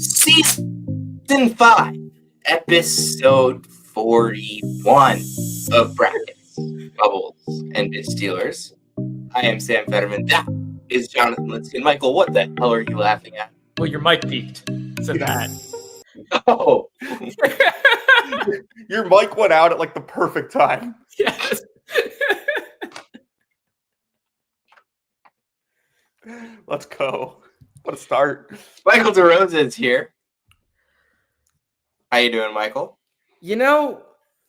Season 5, Episode 41 of Brackets, Bubbles, and Bit Stealers. I am Sam Fetterman. That is Jonathan Linskin. Michael, what the hell are you laughing at? Well, your mic peaked. So that. Oh. Your mic went out at like the perfect time. Yes. Let's go. Let's start. Michael DeRosa is here. How you doing, Michael? You know,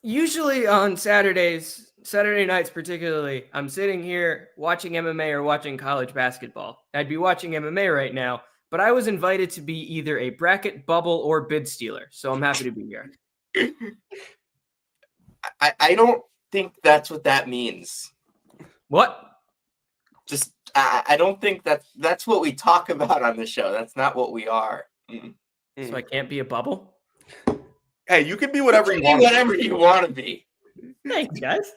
usually on Saturday nights particularly, I'm sitting here watching MMA or watching college basketball. I'd be watching MMA right now, but I was invited to be either a bracket, bubble, or bid stealer, so I'm happy to be here. I don't think that's what that means. What? Just I don't think that's what we talk about on the show. That's not what we are. So I can't be a bubble? Hey, you can be whatever you want. Whatever you want to be. Thanks, guys.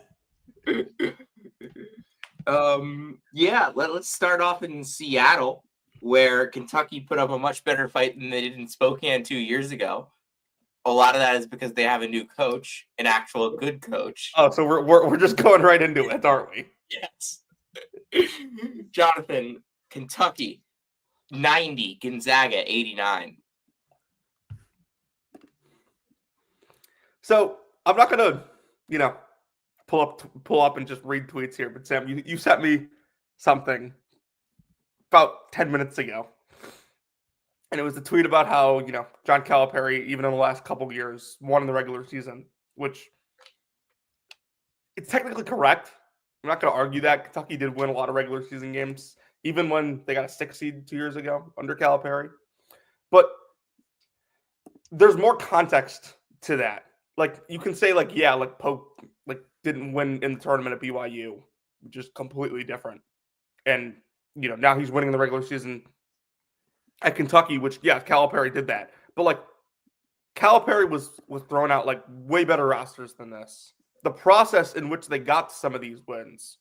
Yeah, let's start off in Seattle, where Kentucky put up a much better fight than they did in Spokane 2 years ago. A lot of that is because they have a new coach, an actual good coach. Oh, so we're just going right into it, aren't we? Yes. Jonathan, Kentucky, 90, Gonzaga, 89. So I'm not gonna, pull up and just read tweets here. But Sam, you sent me something about 10 minutes ago, and it was the tweet about how John Calipari, even in the last couple of years, won in the regular season, which it's technically correct. I'm not going to argue that. Kentucky did win a lot of regular season games, even when they got a 6 seed 2 years ago under Calipari. But there's more context to that. Like, you can say, Pope didn't win in the tournament at BYU, which is completely different. And, now he's winning the regular season at Kentucky, which, Calipari did that. But, Calipari was throwing out, way better rosters than this. The process in which they got some of these wins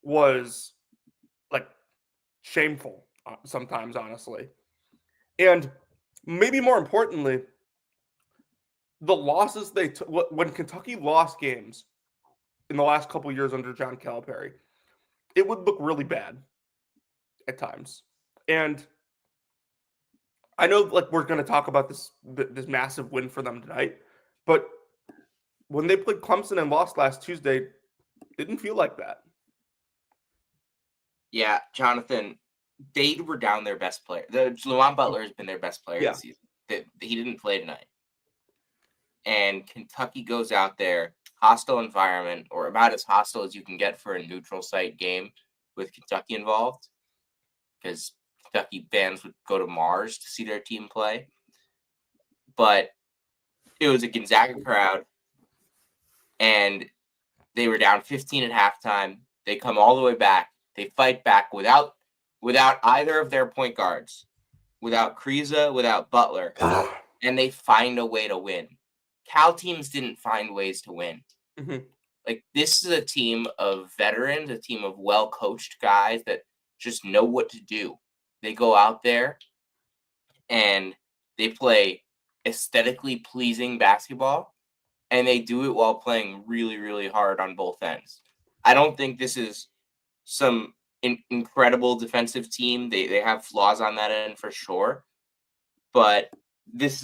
was, shameful sometimes, honestly. And maybe more importantly, the losses they took, when Kentucky lost games in the last couple of years under John Calipari, it would look really bad at times. And I know, we're going to talk about this massive win for them tonight, but when they played Clemson and lost last Tuesday, it didn't feel like that. Yeah, Jonathan, they were down their best player. Luan Butler has been their best player this season. He didn't play tonight. And Kentucky goes out there, hostile environment, or about as hostile as you can get for a neutral site game with Kentucky involved, because Kentucky fans would go to Mars to see their team play. But it was a Gonzaga crowd, and they were down 15 at halftime. They come all the way back. They fight back without either of their point guards, without Kriza, without Butler, and they find a way to win. Cal teams didn't find ways to win. Mm-hmm. This is a team of veterans, a team of well-coached guys that just know what to do. They go out there and they play aesthetically pleasing basketball, and they do it while playing really, really hard on both ends. I don't think this is some incredible defensive team. They have flaws on that end for sure, but this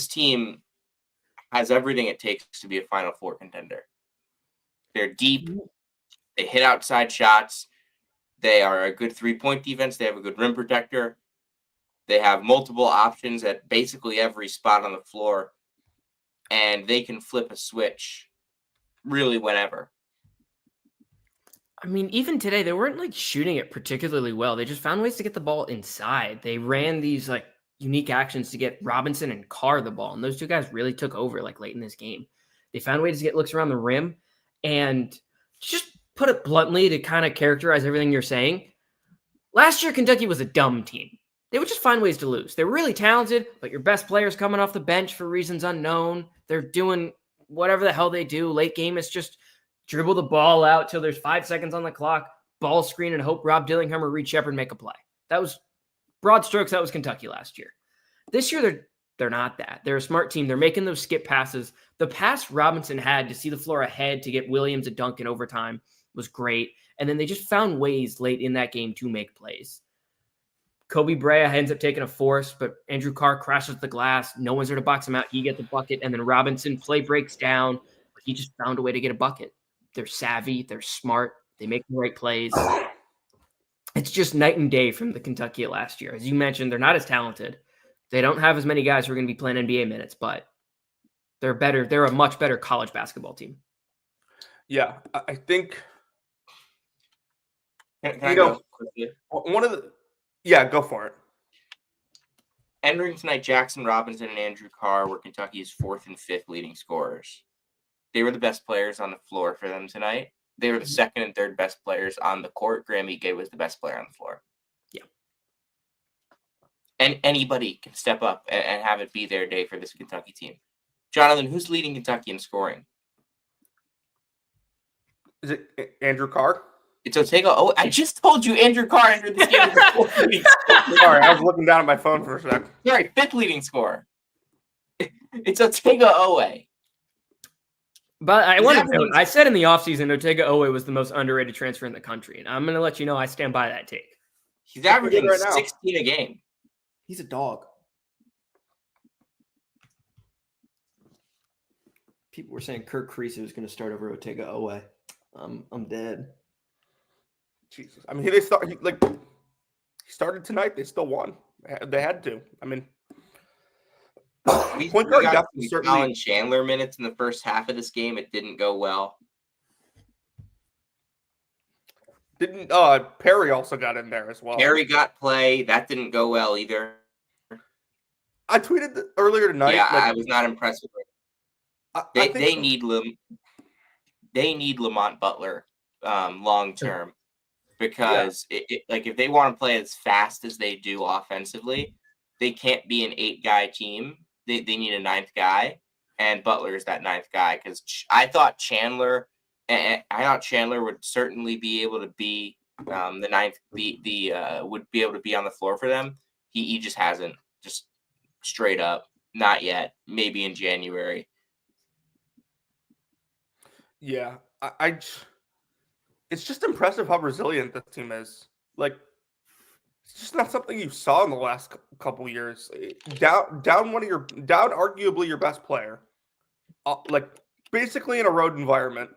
team has everything it takes to be a Final Four contender. They're deep. They hit outside shots. They are a good three-point defense. They have a good rim protector. They have multiple options at basically every spot on the floor, and they can flip a switch really whenever. I mean, even today, they weren't shooting it particularly well. They just found ways to get the ball inside. They ran these unique actions to get Robinson and Carr the ball, and those two guys really took over late in this game. They found ways to get looks around the rim, and just put it bluntly to kind of characterize everything you're saying. Last year, Kentucky was a dumb team. They would just find ways to lose. They're really talented, but your best player's coming off the bench for reasons unknown. They're doing whatever the hell they do. Late game is just dribble the ball out till there's 5 seconds on the clock, ball screen, and hope Rob Dillingham or Reed Shepherd make a play. That was broad strokes. That was Kentucky last year. this year they're not that. They're a smart team. They're making those skip passes. The pass Robinson had to see the floor ahead to get Williams a dunk in overtime was great. And then they just found ways late in that game to make plays. Kobe Brea ends up taking a force, but Andrew Carr crashes the glass. No one's there to box him out. He gets a bucket, and then Robinson play breaks down. But he just found a way to get a bucket. They're savvy. They're smart. They make the right plays. It's just night and day from the Kentucky of last year. As you mentioned, they're not as talented. They don't have as many guys who are going to be playing NBA minutes, but they're better. They're a much better college basketball team. Yeah, I think. Can I go quickly? Go for it. Entering tonight, Jackson Robinson and Andrew Carr were Kentucky's 4th and 5th leading scorers. They were the best players on the floor for them tonight. They were the 2nd and 3rd best players on the court. Graham Ige was the best player on the floor. Yeah. And anybody can step up and have it be their day for this Kentucky team. Jonathan, who's leading Kentucky in scoring? Is it Andrew Carr? It's Otega. Oh, I just told you Andrew Carr entered this game as the 4th leading scorer. Sorry, I was looking down at my phone for a sec. Sorry, 5th leading scorer. It's Otega Owe. But I said in the offseason, Otega Owe was the most underrated transfer in the country. And I'm going to let you know I stand by that take. He's averaging right now. 16 a game. He's a dog. People were saying Kirk Creasy was going to start over Otega Owe. I'm dead. Jesus. I mean, he started tonight. They still won. They had to. I mean, We point guard got depth some is certainly Colin Chandler minutes in the first half of this game. It didn't go well. didn't. Perry also got in there as well. Perry got play. That didn't go well either. I tweeted earlier tonight. Yeah, I was not impressed with it. I think They need Lamont Butler long term because if they want to play as fast as they do offensively, they can't be an 8-guy team. They need a 9th guy, and Butler is that 9th guy because I thought Chandler would certainly be able to be the 9th. Would be able to be on the floor for them. He just hasn't. Just straight up, not yet. Maybe in January. Yeah, it's just impressive how resilient this team is. Like, it's just not something you saw in the last couple years. Down arguably your best player, basically in a road environment.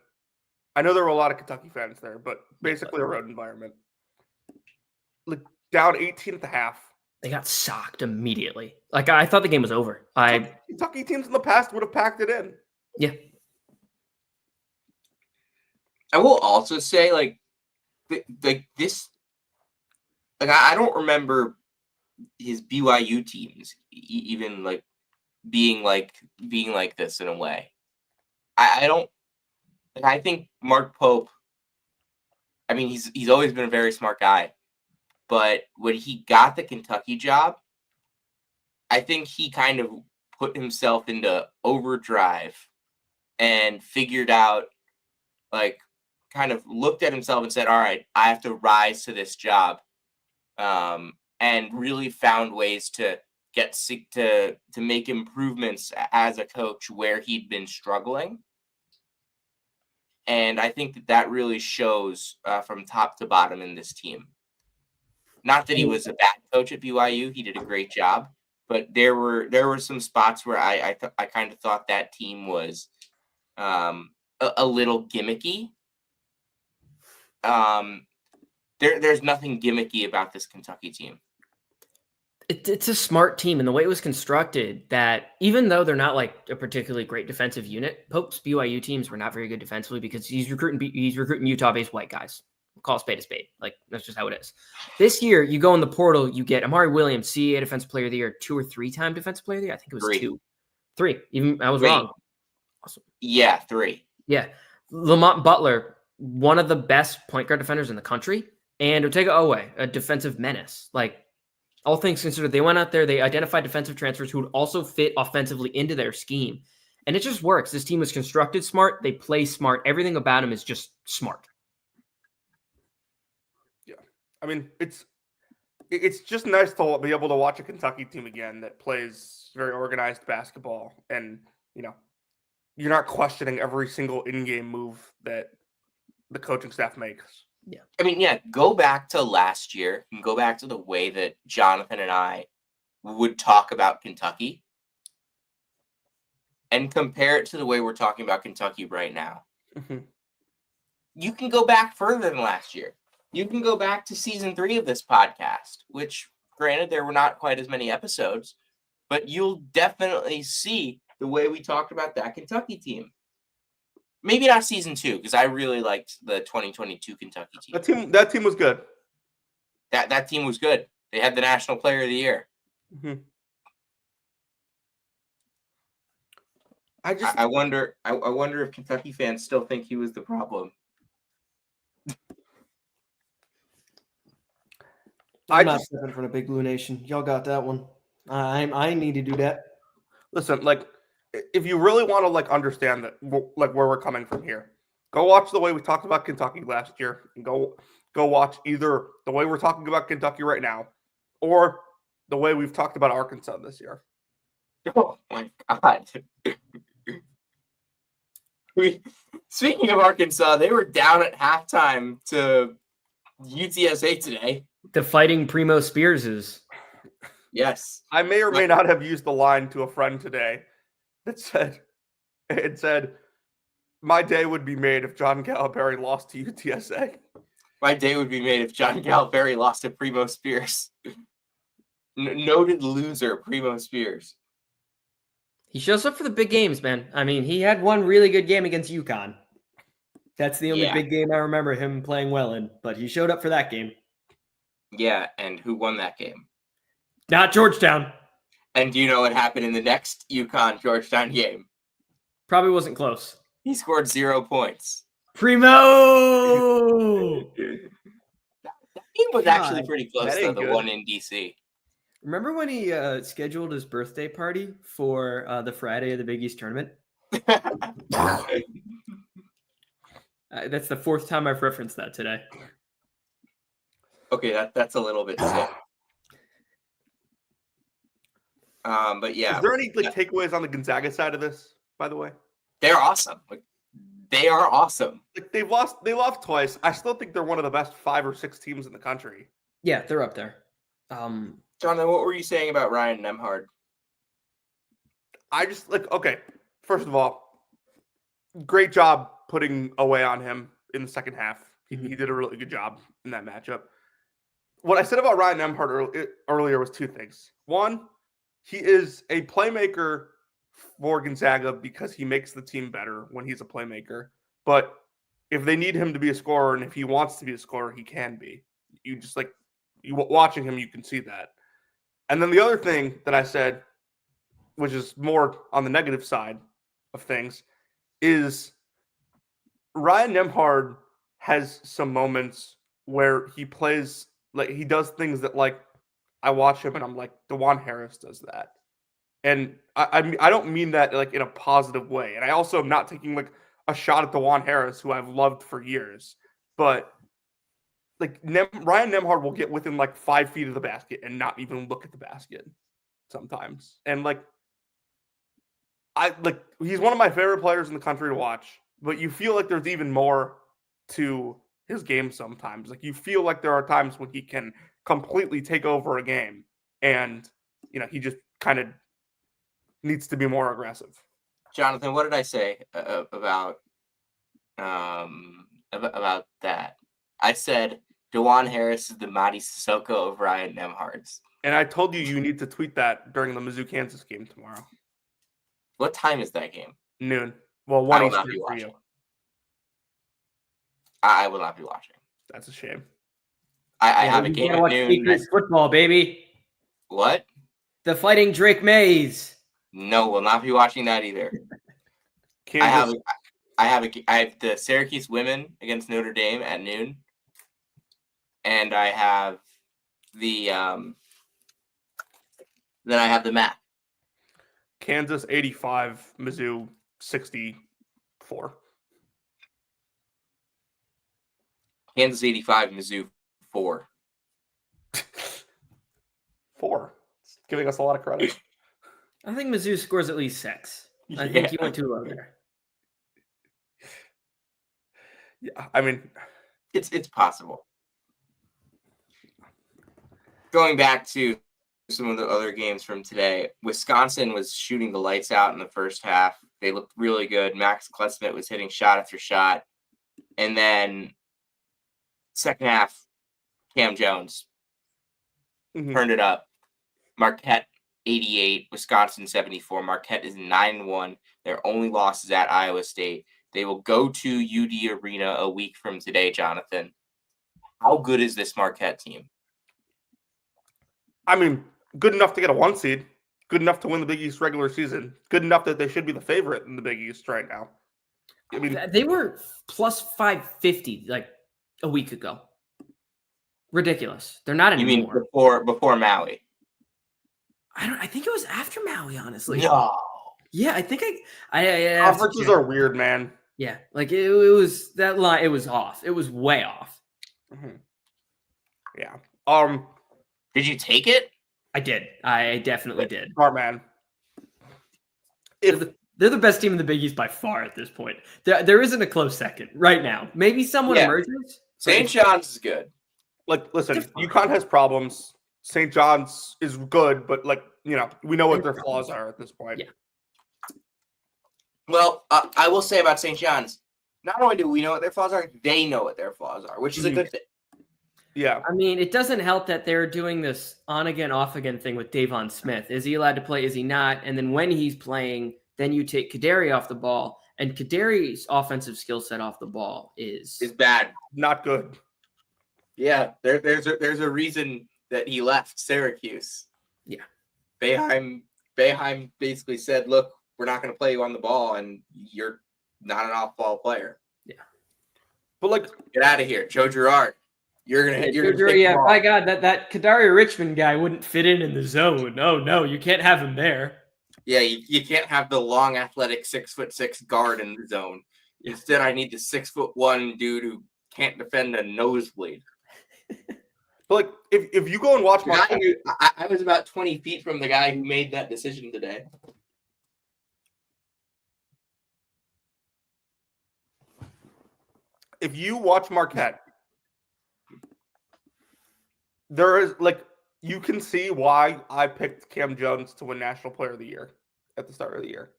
I know there were a lot of Kentucky fans there, but basically a road environment. Like down 18 at the half. They got socked immediately. Like I thought the game was over. Kentucky teams in the past would have packed it in. Yeah. I will also say, I don't remember his BYU teams even being like this in a way. I don't. I think Mark Pope. I mean, he's always been a very smart guy, but when he got the Kentucky job, I think he kind of put himself into overdrive and figured out, kind of looked at himself and said, all right, I have to rise to this job. And really found ways to to make improvements as a coach where he'd been struggling. And I think that really shows from top to bottom in this team. Not that he was a bad coach at BYU. He did a great job. But there were some spots where I kind of thought that team was a little gimmicky. There's nothing gimmicky about this Kentucky team. It's a smart team, and the way it was constructed, that even though they're not like a particularly great defensive unit, Pope's BYU teams were not very good defensively because he's recruiting Utah-based white guys. We'll call a spade a spade. That's just how it is. This year, you go in the portal, you get Amari Williams, CAA Defensive Player of the Year, 2 or 3-time Defensive Player of the Year. I think it was 3. Even I was wrong. Awesome. Yeah, 3. Yeah, Lamont Butler, one of the best point guard defenders in the country, and Otega Owe, a defensive menace. All things considered, they went out there, they identified defensive transfers who would also fit offensively into their scheme. And it just works. This team was constructed smart. They play smart. Everything about them is just smart. Yeah. I mean, it's just nice to be able to watch a Kentucky team again that plays very organized basketball, and you're not questioning every single in-game move that the coaching staff makes. I mean, yeah, go back to last year and go back to the way that Jonathan and I would talk about Kentucky and compare it to the way we're talking about Kentucky right now. Mhm. You can go back further than last year. You can go back to season 3 of this podcast, which, granted, there were not quite as many episodes, but you'll definitely see the way we talked about that Kentucky team. Maybe not season 2, because I really liked the 2022 Kentucky team. That team was good. That team was good. They had the National Player of the Year. Mhm. I wonder if Kentucky fans still think he was the problem. I'm not stepping for a Big Blue Nation. Y'all got that one. I need to do that. Listen, if you really want to understand that, where we're coming from here, go watch the way we talked about Kentucky last year, and go watch either the way we're talking about Kentucky right now, or the way we've talked about Arkansas this year. Oh my God! Speaking of Arkansas, they were down at halftime to UTSA today. The Fighting Primo Spearses. Yes. I may or may not have used the line to a friend today that said, my day would be made if John Calipari lost to UTSA. My day would be made if John Calipari lost to Primo Spears. Noted loser, Primo Spears. He shows up for the big games, man. I mean, he had one really good game against UConn. That's the only big game I remember him playing well in, but he showed up for that game. Yeah, and who won that game? Not Georgetown. And do you know what happened in the next UConn-Georgetown game? Probably wasn't close. He scored 0 points. Primo! That game was actually pretty close, though, the one in D.C. Remember when he scheduled his birthday party for the Friday of the Big East tournament? That's the 4th time I've referenced that today. Okay, that's a little bit sick. But yeah. Is there any takeaways on the Gonzaga side of this, by the way? They're awesome. They are awesome. They lost twice. I still think they're one of the best 5 or 6 teams in the country. Yeah, they're up there. Jonathan, what were you saying about Ryan Nembhard? I just okay. First of all, great job putting away on him in the second half. He did a really good job in that matchup. What I said about Ryan Nembhard earlier was 2 things. One, he is a playmaker for Gonzaga because he makes the team better when he's a playmaker. But if they need him to be a scorer, and if he wants to be a scorer, he can be. You just watching him, you can see that. And then the other thing that I said, which is more on the negative side of things, is Ryan Nembhard has some moments where he plays he does things that I watch him and I'm like, DeJuan Harris does that. And I don't mean that in a positive way. And I also am not taking a shot at DeJuan Harris, who I've loved for years. But Ryan Nembhard will get within 5 feet of the basket and not even look at the basket sometimes. And he's one of my favorite players in the country to watch, but you feel like there's even more to his game sometimes. You feel like there are times when he can completely take over a game, and he just kind of needs to be more aggressive. Jonathan, what did I say about that? I said DeJuan Harris is the Mady Sissoko of Ryan Nembhard's. And I told you need to tweet that during the Mizzou-Kansas game tomorrow. What time is that game? Noon. Well, 1 Eastern for you. I will not be watching. That's a shame. I have a game at noon. Patriots football, baby. What? The Fighting Drake Mays. No, will not be watching that either. I have the Syracuse women against Notre Dame at noon, and I have the then I have the MAC. Kansas 85, Mizzou 64. Kansas 85, Mizzou 4. 4. It's giving us a lot of credit. I think Mizzou scores at least 6. I think you went too low there. Yeah, I mean, It's possible. Going back to some of the other games from today, Wisconsin was shooting the lights out in the first half. They looked really good. Max Klesmit was hitting shot after shot. And then second half, Cam Jones turned it up. Marquette 88, Wisconsin 74. Marquette is 9-1. Their only loss is at Iowa State. They will go to UD Arena a week from today, Jonathan. How good is this Marquette team? I mean, good enough to get a 1 seed. Good enough to win the Big East regular season. Good enough that they should be the favorite in the Big East right now. I mean, They were plus 550 like a week ago. Ridiculous. They're not anymore. You mean before Maui? I think it was after Maui, honestly. No. Yeah, I think I conferences are weird, man. Yeah, like it was that line. It was off. It was way off. Yeah. Did you take it? I did. I definitely did. Smart man. They're the best team in the Big East by far at this point. There isn't a close second right now. Maybe someone emerges. St. John's is good. Like, listen, UConn has problems. St. John's is good, but we know what their flaws are at this point. Yeah. Well, I will say about St. John's, not only do we know what their flaws are, they know what their flaws are, which is a good thing. Yeah. I mean, it doesn't help that they're doing this on-again, off-again thing with Davon Smith. Is he allowed to play? Is he not? And then when he's playing, then you take Kadary off the ball, and Kadari's offensive skill set off the ball is bad. Not good. Yeah, there's a reason that he left Syracuse. Yeah. Boeheim basically said, look, we're not going to play you on the ball, and you're not an off-ball player. Yeah. But, get out of here. Joe Girard. You're going to yeah, my God, that Kadary Richmond guy wouldn't fit in the zone. Oh, no, you can't have him there. Yeah, you can't have the long, athletic 6'6" guard in the zone. Instead, I need the 6'1" dude who can't defend a nosebleed. But if you go and watch I was about 20 feet from the guy who made that decision today. If you watch Marquette, there is you can see why I picked Cam Jones to win National Player of the Year at the start of the year.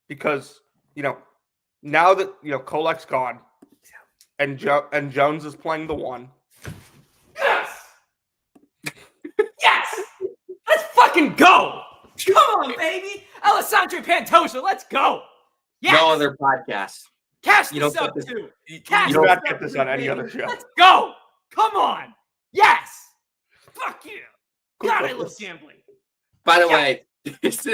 Because, now that, Kolek's gone and Jones is playing the 1. Yes! Yes! Let's fucking go! Come on, baby! Alessandro Pantoja, let's go! Yes! No other podcast. Cash You this don't up, put this- too! You Cash do not this get up, this too, on any baby. other show. Let's go! Come on! Yes! Fuck you! God, I love gambling. By the way, this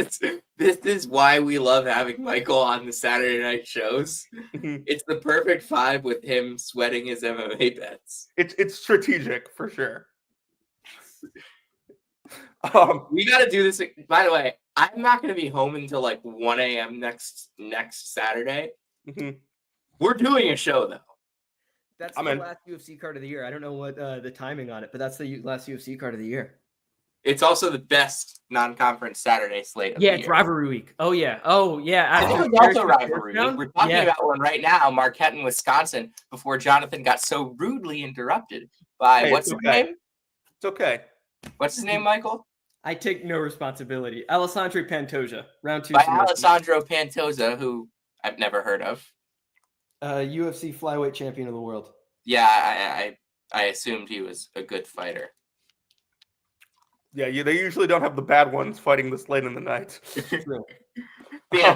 is why we love having Michael on the Saturday night shows. It's the perfect 5 with him sweating his MMA bets. It's strategic for sure. We got to do this. By the way, I'm not going to be home until 1 a.m. next Saturday. We're doing a show though. That's the last UFC card of the year. I don't know what the timing on it, but that's the last UFC card of the year. It's also the best non-conference Saturday slate of Yeah, the it's year. rivalry week. Oh yeah. I think it's also rivalry week. We're talking about one right now, Marquette and Wisconsin, before Jonathan got so rudely interrupted by what's his name? It's okay. What's his name, Michael? I take no responsibility. Alessandro Pantoja, round 2. By Alessandro Pantoja, who I've never heard of. UFC flyweight champion of the world. Yeah, I assumed he was a good fighter. Yeah, they usually don't have the bad ones fighting this late in the night. True. Yeah,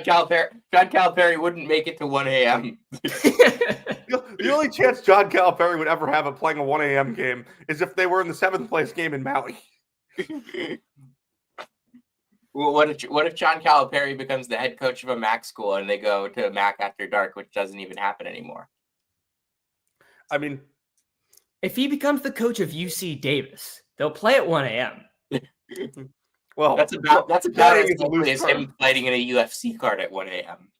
John Calipari wouldn't make it to 1 a.m. The only chance John Calipari would ever have of playing a 1 a.m. game is if they were in the 7th place game in Maui. Well, what if John Calipari becomes the head coach of a MAC school and they go to MAC after dark, which doesn't even happen anymore? I mean, if he becomes the coach of UC Davis, they'll play at 1 a.m. Well, that's about as likely as him fighting in a UFC card at 1 a.m.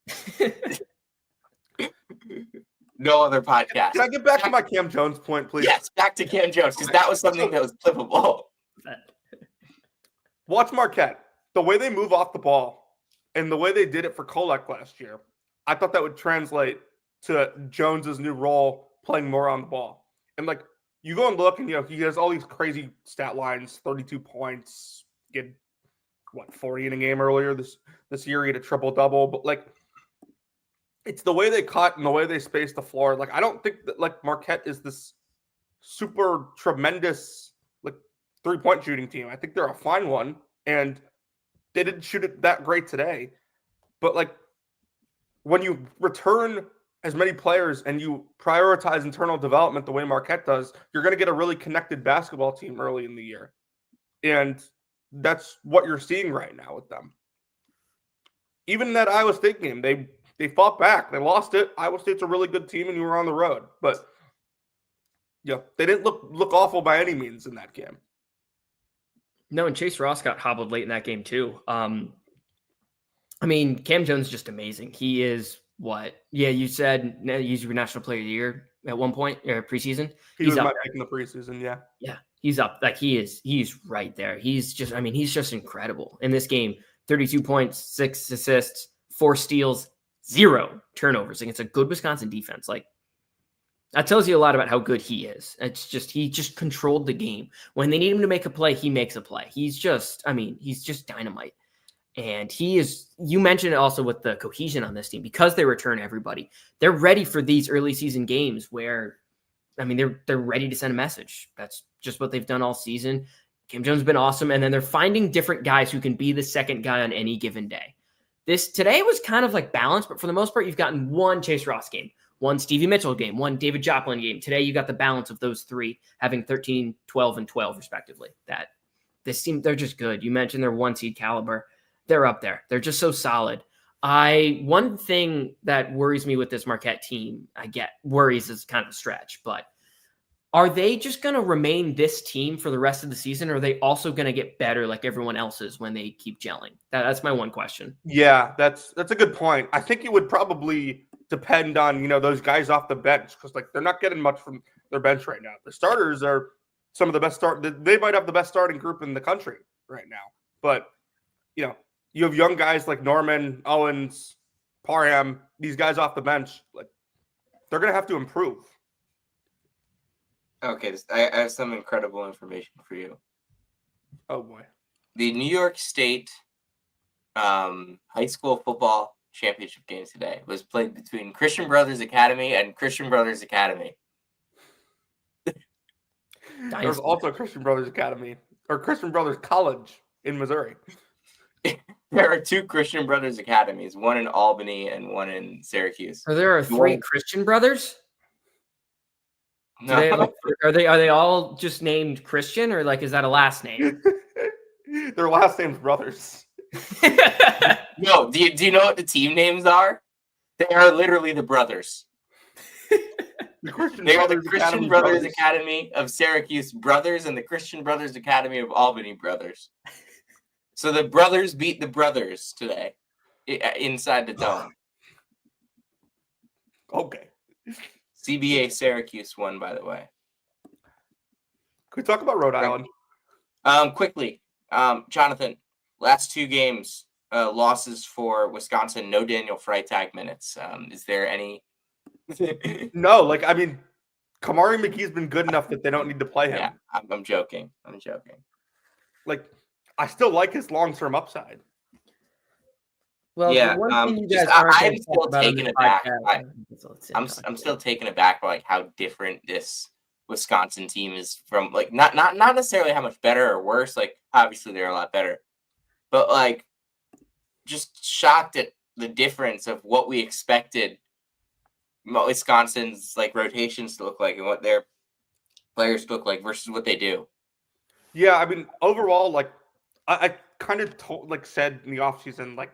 No other podcast. Can I get back to my Cam Jones point, please? Yes, back to Cam Jones, because that was something that was flippable. Watch Marquette. The way they move off the ball and the way they did it for Kolek last year, I thought that would translate to Jones's new role playing more on the ball. And like you go and look and he has all these crazy stat lines, 32 points, get 40 in a game earlier this year, he had a triple-double, but like it's the way they cut and the way they space the floor. Like I don't think that like Marquette is this super tremendous like 3-point shooting team. I think they're a fine one, and they didn't shoot it that great today. But like when you return as many players and you prioritize internal development the way Marquette does, you're going to get a really connected basketball team early in the year. And that's what you're seeing right now with them. Even in that Iowa State game, they fought back. They lost it. Iowa State's a really good team and you were on the road. But yeah, they didn't look awful by any means in that game. No, and Chase Ross got hobbled late in that game too. I mean, Cam Jones is just amazing. He is what? Yeah, you said he's your National Player of the Year at one point or preseason. He's my pick in the preseason, yeah. Yeah, he's up. Like he's right there. He's just incredible. In this game, 32 points, 6 assists, 4 steals, 0 turnovers against a good Wisconsin defense. Like that tells you a lot about how good he is. It's just he just controlled the game. When they need him to make a play, he makes a play. He's just dynamite. And he is, you mentioned it also with the cohesion on this team, because they return everybody. They're ready for these early season games where, I mean, they're ready to send a message. That's just what they've done all season. Cam Jones has been awesome. And then they're finding different guys who can be the second guy on any given day. Today was kind of like balanced, but for the most part, you've gotten one Chase Ross game, one Stevie Mitchell game, one David Joplin game. Today, you got the balance of those three having 13, 12, and 12 respectively. That this team, they're just good. You mentioned their 1 seed caliber. They're up there. They're just so solid. One thing that worries me with this Marquette team, I get worries is kind of a stretch, but are they just going to remain this team for the rest of the season? Or are they also going to get better like everyone else is when they keep gelling? That's my one question. Yeah, that's a good point. I think it would probably depend on, those guys off the bench, because like they're not getting much from their bench right now. The starters are some of the best they might have the best starting group in the country right now. But, you have young guys like Norman, Owens, Parham, these guys off the bench, like they're going to have to improve. Okay, I have some incredible information for you. Oh, boy. The New York State high school football championship game today was played between Christian Brothers Academy and Christian Brothers Academy. There's also Christian Brothers Academy, or Christian Brothers College in Missouri. There are 2 Christian Brothers Academies, one in Albany and one in Syracuse. So there are 3 Christian brothers? No. Are they all just named Christian, or like is that a last name? Their last name's Brothers. No, do you know what the team names are? They are literally the brothers. They are the Christian Brothers Academy of Syracuse Brothers and the Christian Brothers Academy of Albany Brothers. So the brothers beat the brothers today inside the dome. Okay. CBA Syracuse won, by the way. Can we talk about Rhode Island? Quickly, Jonathan, last 2 games, losses for Wisconsin, no Daniel Freitag minutes. Is there any? No, Kamari McGee's been good enough that they don't need to play him. Yeah, I'm joking. Like, I still like his long-term upside. Well, yeah, I'm still taken aback. I'm still taken aback by like how different this Wisconsin team is from like not necessarily how much better or worse. Like obviously they're a lot better, but like just shocked at the difference of what we expected Wisconsin's like rotations to look like and what their players look like versus what they do. Yeah, overall, like I kind of said in the offseason, like,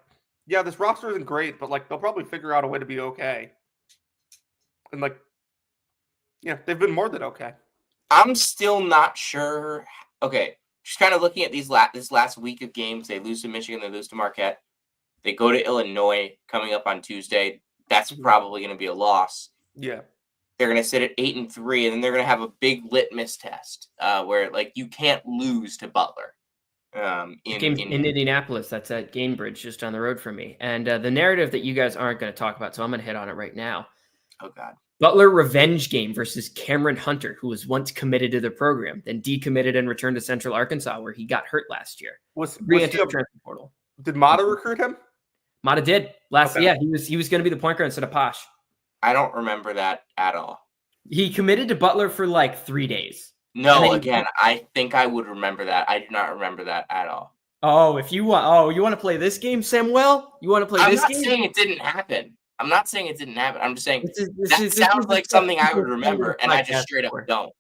yeah, this roster isn't great, but like they'll probably figure out a way to be okay. And like, yeah, they've been more than okay. I'm still not sure. Okay, just kind of looking at this last week of games, they lose to Michigan, they lose to Marquette, they go to Illinois coming up on Tuesday. That's probably going to be a loss. Yeah, they're going to sit at 8-3, and then they're going to have a big litmus test where like you can't lose to Butler. Game's in Indianapolis. That's at Gainbridge, just down the road from me. And the narrative that you guys aren't going to talk about, so I'm going to hit on it right now. Oh God. Butler revenge game versus Cameron Hunter, who was once committed to the program, then decommitted and returned to Central Arkansas, where he got hurt last year. Re-entered the transfer portal. Did Mata recruit him? Mata did last. Okay. Yeah, he was going to be the point guard instead of Posh. I don't remember that at all. He committed to Butler for like 3 days. No, again, I think I would remember that. I do not remember that at all. Oh, if you want, you want to play this game, Samuel? You want to play this game? I'm not saying it didn't happen. I'm not saying it didn't happen. I'm just saying this sounds like something I would remember, and I just straight up don't. To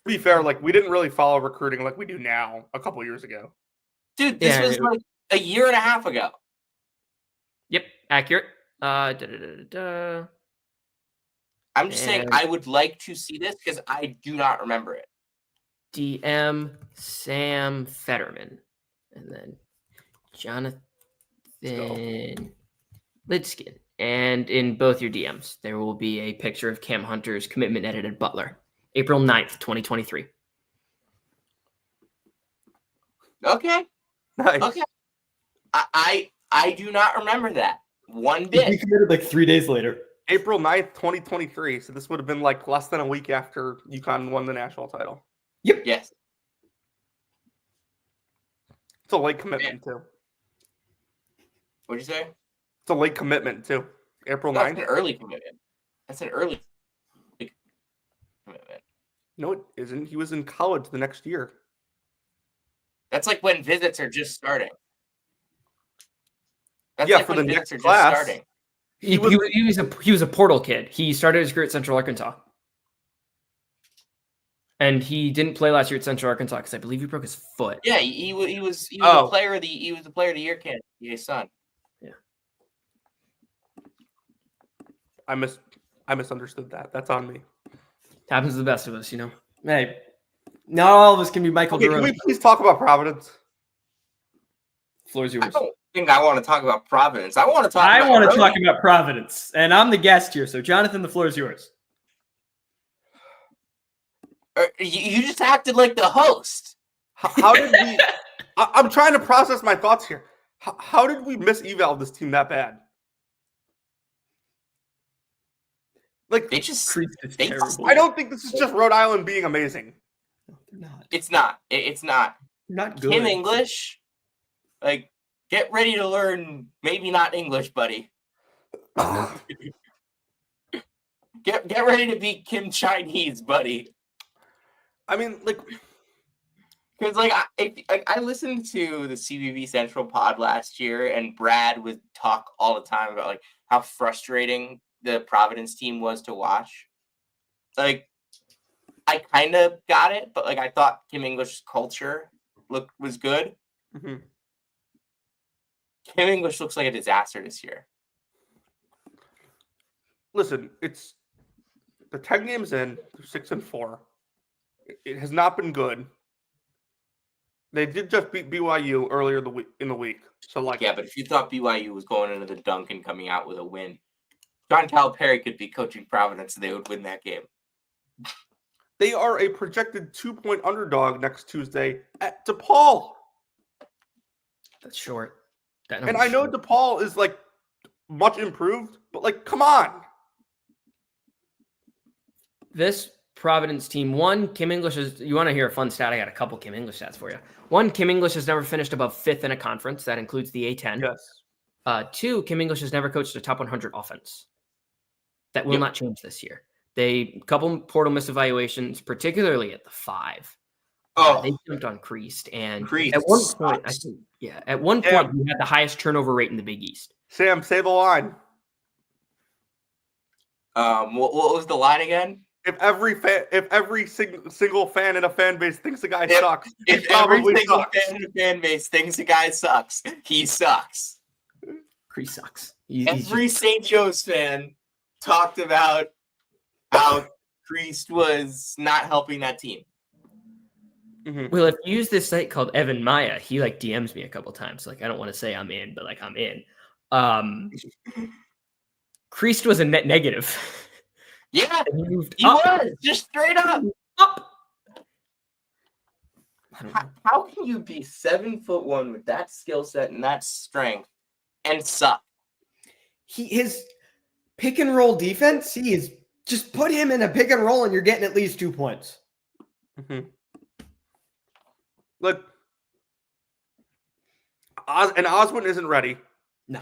be fair, like we didn't really follow recruiting like we do now a couple years ago. Dude, this was like a year and a half ago. Yep, accurate. I'm just saying I would like to see this because I do not remember it. DM Sam Fetterman. And then Jonathan Lidskin. And in both your DMs, there will be a picture of Cam Hunter's commitment edited Butler. April 9th, 2023. Okay. Nice. Okay. I do not remember that one bit. He committed like 3 days later. April 9th, 2023. So this would have been like less than a week after UConn won the national title. Yep. Yes. It's a late commitment, too. What'd you say? It's a late commitment, too. April 9th. That's an early commitment. That's an early commitment. No, it isn't. He was in college the next year. That's like when visits are just starting. That's like for the next class. He was a portal kid. He started his career at Central Arkansas. And he didn't play last year at Central Arkansas because I believe he broke his foot. Yeah, he was the player of the year candidate, his son. Yeah. I misunderstood that. That's on me. Happens to the best of us, you know. Hey, not all of us can be Michael DeRosa. Can we please talk about Providence? Floor's yours. I don't think I want to talk about Providence. I want to talk about Providence, and I'm the guest here. So, Jonathan, the floor is yours. You just acted like the host. How did we? I'm trying to process my thoughts here. How did we miss-eval this team that bad? Like terrible. I don't think this is just Rhode Island being amazing. No, they're not. It's not. It's not. They're not good. Kim English, like, get ready to learn. Maybe not English, buddy. Get ready to be Kim Chinese, buddy. I mean, like, because like I listened to the CBB Central pod last year, and Brad would talk all the time about like how frustrating the Providence team was to watch. Like, I kind of got it, but like I thought Kim English's culture was good. Mm-hmm. Kim English looks like a disaster this year. Listen, it's the 10 games in, they're 6-4. It has not been good. They did just beat BYU earlier in the week. So like, yeah, but if you thought BYU was going into the dunk and coming out with a win, John Calipari could be coaching Providence and they would win that game. They are a projected 2-point underdog next Tuesday at DePaul. That's short. And I know DePaul is like much improved, but like, come on. This Providence team, one, Kim English is, you want to hear a fun stat? I got a couple Kim English stats for you. One, Kim English has never finished above 5th in a conference. That includes the A10. Yes. Two, Kim English has never coached a top 100 offense. That will not change this year. They couple portal misevaluations, particularly at the 5. They jumped on Creased, and at one point, at one point, we had the highest turnover rate in the Big East. Sam, say the line. What was the line again? If every single fan in a fan base thinks the guy sucks, if every single fan in a fan base thinks the guy sucks, he sucks. Creased sucks. Every St. Joe's fan talked about how Creased was not helping that team. Mm-hmm. Well, if you use this site called Evan Maya, he like DMs me a couple times. Like, I don't want to say I'm in, but like I'm in. Creased was a net negative. Yeah, he moved he up. was just straight up. I don't know. How can you be 7'1" with that skill set and that strength and suck? His pick and roll defense, he is just put him in a pick and roll and you're getting at least 2 points. Mm-hmm. Look, Oswin isn't ready. No.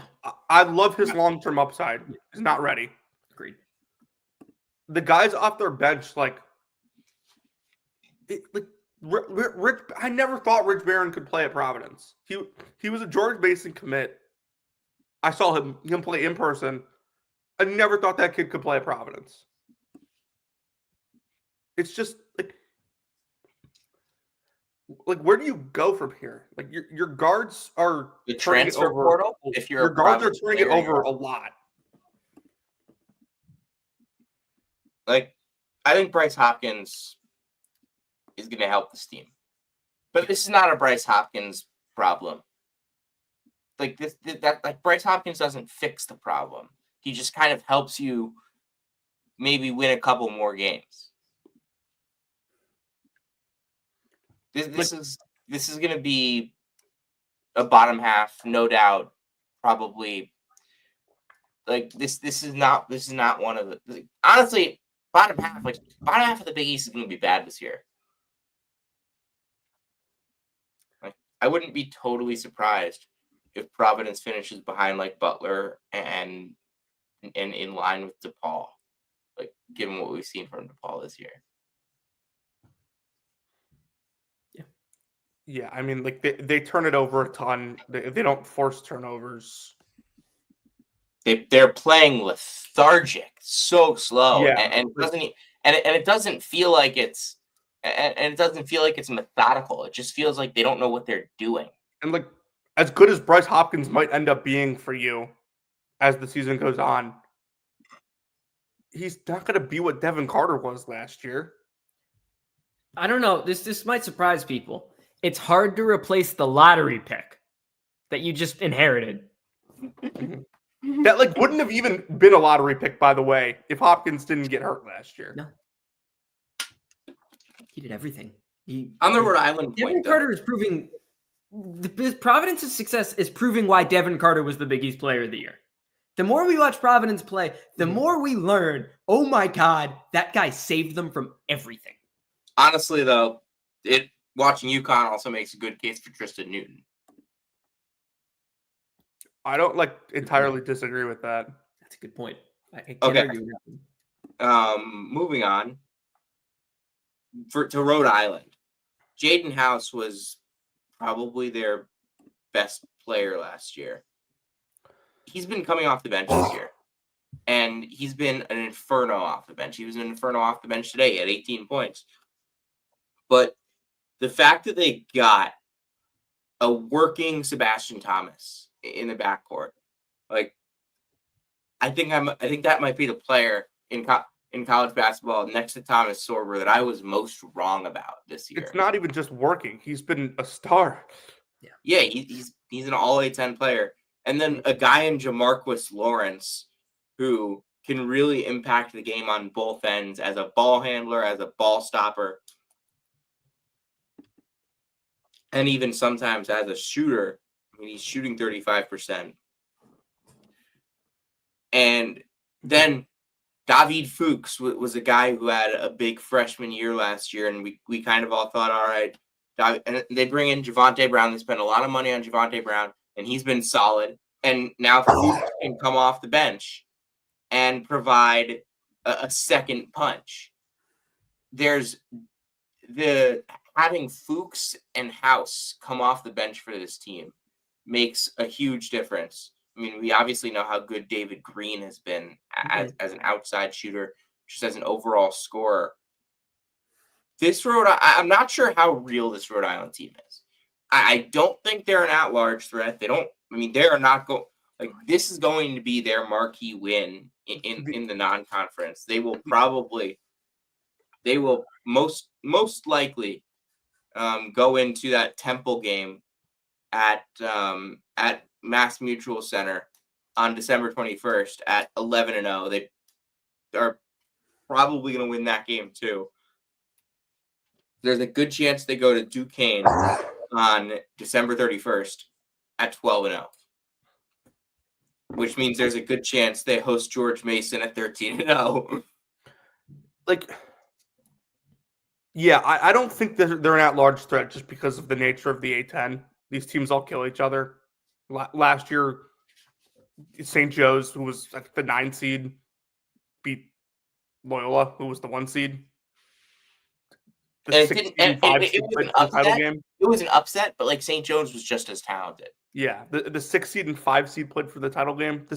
I love his long-term upside. He's not ready. Agreed. The guys off their bench, like Rich. I never thought Rich Barron could play at Providence. He was a George Mason commit. I saw him play in person. I never thought that kid could play at Providence. It's just like where do you go from here? Like your guards are The turning it transfer over- portal, if you're your a guards are Providence turning it player, over a lot. Like, I think Bryce Hopkins is going to help this team. But this is not a Bryce Hopkins problem. Like, Bryce Hopkins doesn't fix the problem. He just kind of helps you maybe win a couple more games. This is going to be a bottom half, no doubt. Probably, like this is not one of the honestly bottom half of the Big East is going to be bad this year. Like, I wouldn't be totally surprised if Providence finishes behind like Butler and in line with DePaul, like given what we've seen from DePaul this year. Yeah, I mean, like they turn it over a ton. They don't force turnovers. They're playing lethargic, so slow, Yeah. and it doesn't feel like it's methodical. It just feels like they don't know what they're doing. And like as good as Bryce Hopkins might end up being for you as the season goes on, he's not going to be what Devin Carter was last year. I don't know. This might surprise people. It's hard to replace the lottery pick that you just inherited. That like wouldn't have even been a lottery pick, by the way, if Hopkins didn't get hurt last year. No. He did everything. On the Rhode Island Devin point, Carter is proving Providence's success is proving why Devin Carter was the Big East Player of the Year. The more we watch Providence play, the more we learn, oh my God, that guy saved them from everything. honestly, though, watching UConn also makes a good case for Tristan Newton. I don't like entirely disagree with that. That's a good point. I can't Okay. argue with that. Moving on to Rhode Island. Jaden House was probably their best player last year. He's been coming off the bench this year, and he's been an inferno off the bench. He was an inferno off the bench today at 18 points. But the fact that they got a working Sebastian Thomas in the backcourt, like I think that might be the player in college basketball next to Thomas Sorber that I was most wrong about this year. It's not even just working. He's been a star. Yeah, he's an all A10 player. And then a guy in Jamarquis Lawrence who can really impact the game on both ends as a ball handler, as a ball stopper, and even sometimes as a shooter. I mean, he's shooting 35%. And then David Fuchs was a guy who had a big freshman year last year, and we kind of all thought, all right. And they bring in Javonte Brown. They spend a lot of money on Javonte Brown, and he's been solid. And now Fuchs can come off the bench and provide a second punch. There's having Fuchs and House come off the bench for this team makes a huge difference. I mean, we obviously know how good David Green has been as an outside shooter, just as an overall scorer. I'm not sure how real this Rhode Island team is. I don't think they're an at-large threat. They are not going. Like, this is going to be their marquee win in the non-conference. They will most likely go into that Temple game at Mass Mutual Center on December 21st at 11-0. They are probably going to win that game too. there's a good chance they go to Duquesne on December 31st at 12-0. Which means there's a good chance they host George Mason at 13-0. Like, yeah, I don't think they're an at-large threat just because of the nature of the A10. These teams all kill each other. Last year, St. Joe's, who was like the 9 seed, beat Loyola, who was the 1 seed. The 6 seed and 5 seed played for the title game. It was an upset, but like St. Joe's was just as talented. Yeah, the 6 seed and 5 seed played for the title game.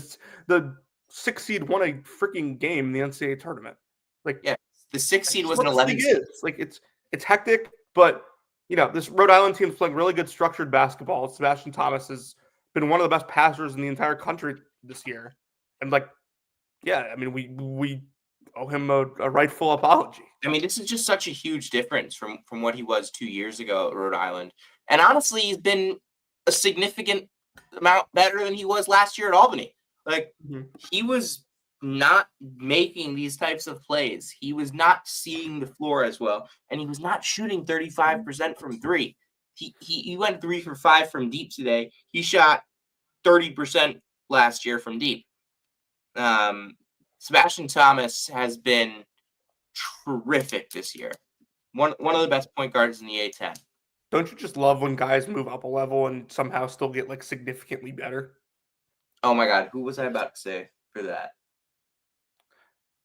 The 6 seed won a freaking game in the NCAA tournament. Like, yeah, the 6 seed was an an 11 seed. Like it's hectic, but this Rhode Island team's playing really good structured basketball. Sebastian Thomas has been one of the best passers in the entire country this year, and we owe him a rightful apology. I mean, this is just such a huge difference from what he was 2 years ago at Rhode Island, and honestly, he's been a significant amount better than he was last year at Albany. Like, he was not making these types of plays. He was not seeing the floor as well, and he was not shooting 35% from 3. He went 3 for 5 from deep today. He shot 30% last year from deep. Sebastian Thomas has been terrific this year. One of the best point guards in the A10. Don't you just love when guys move up a level and somehow still get like significantly better? Oh my God, who was I about to say for that?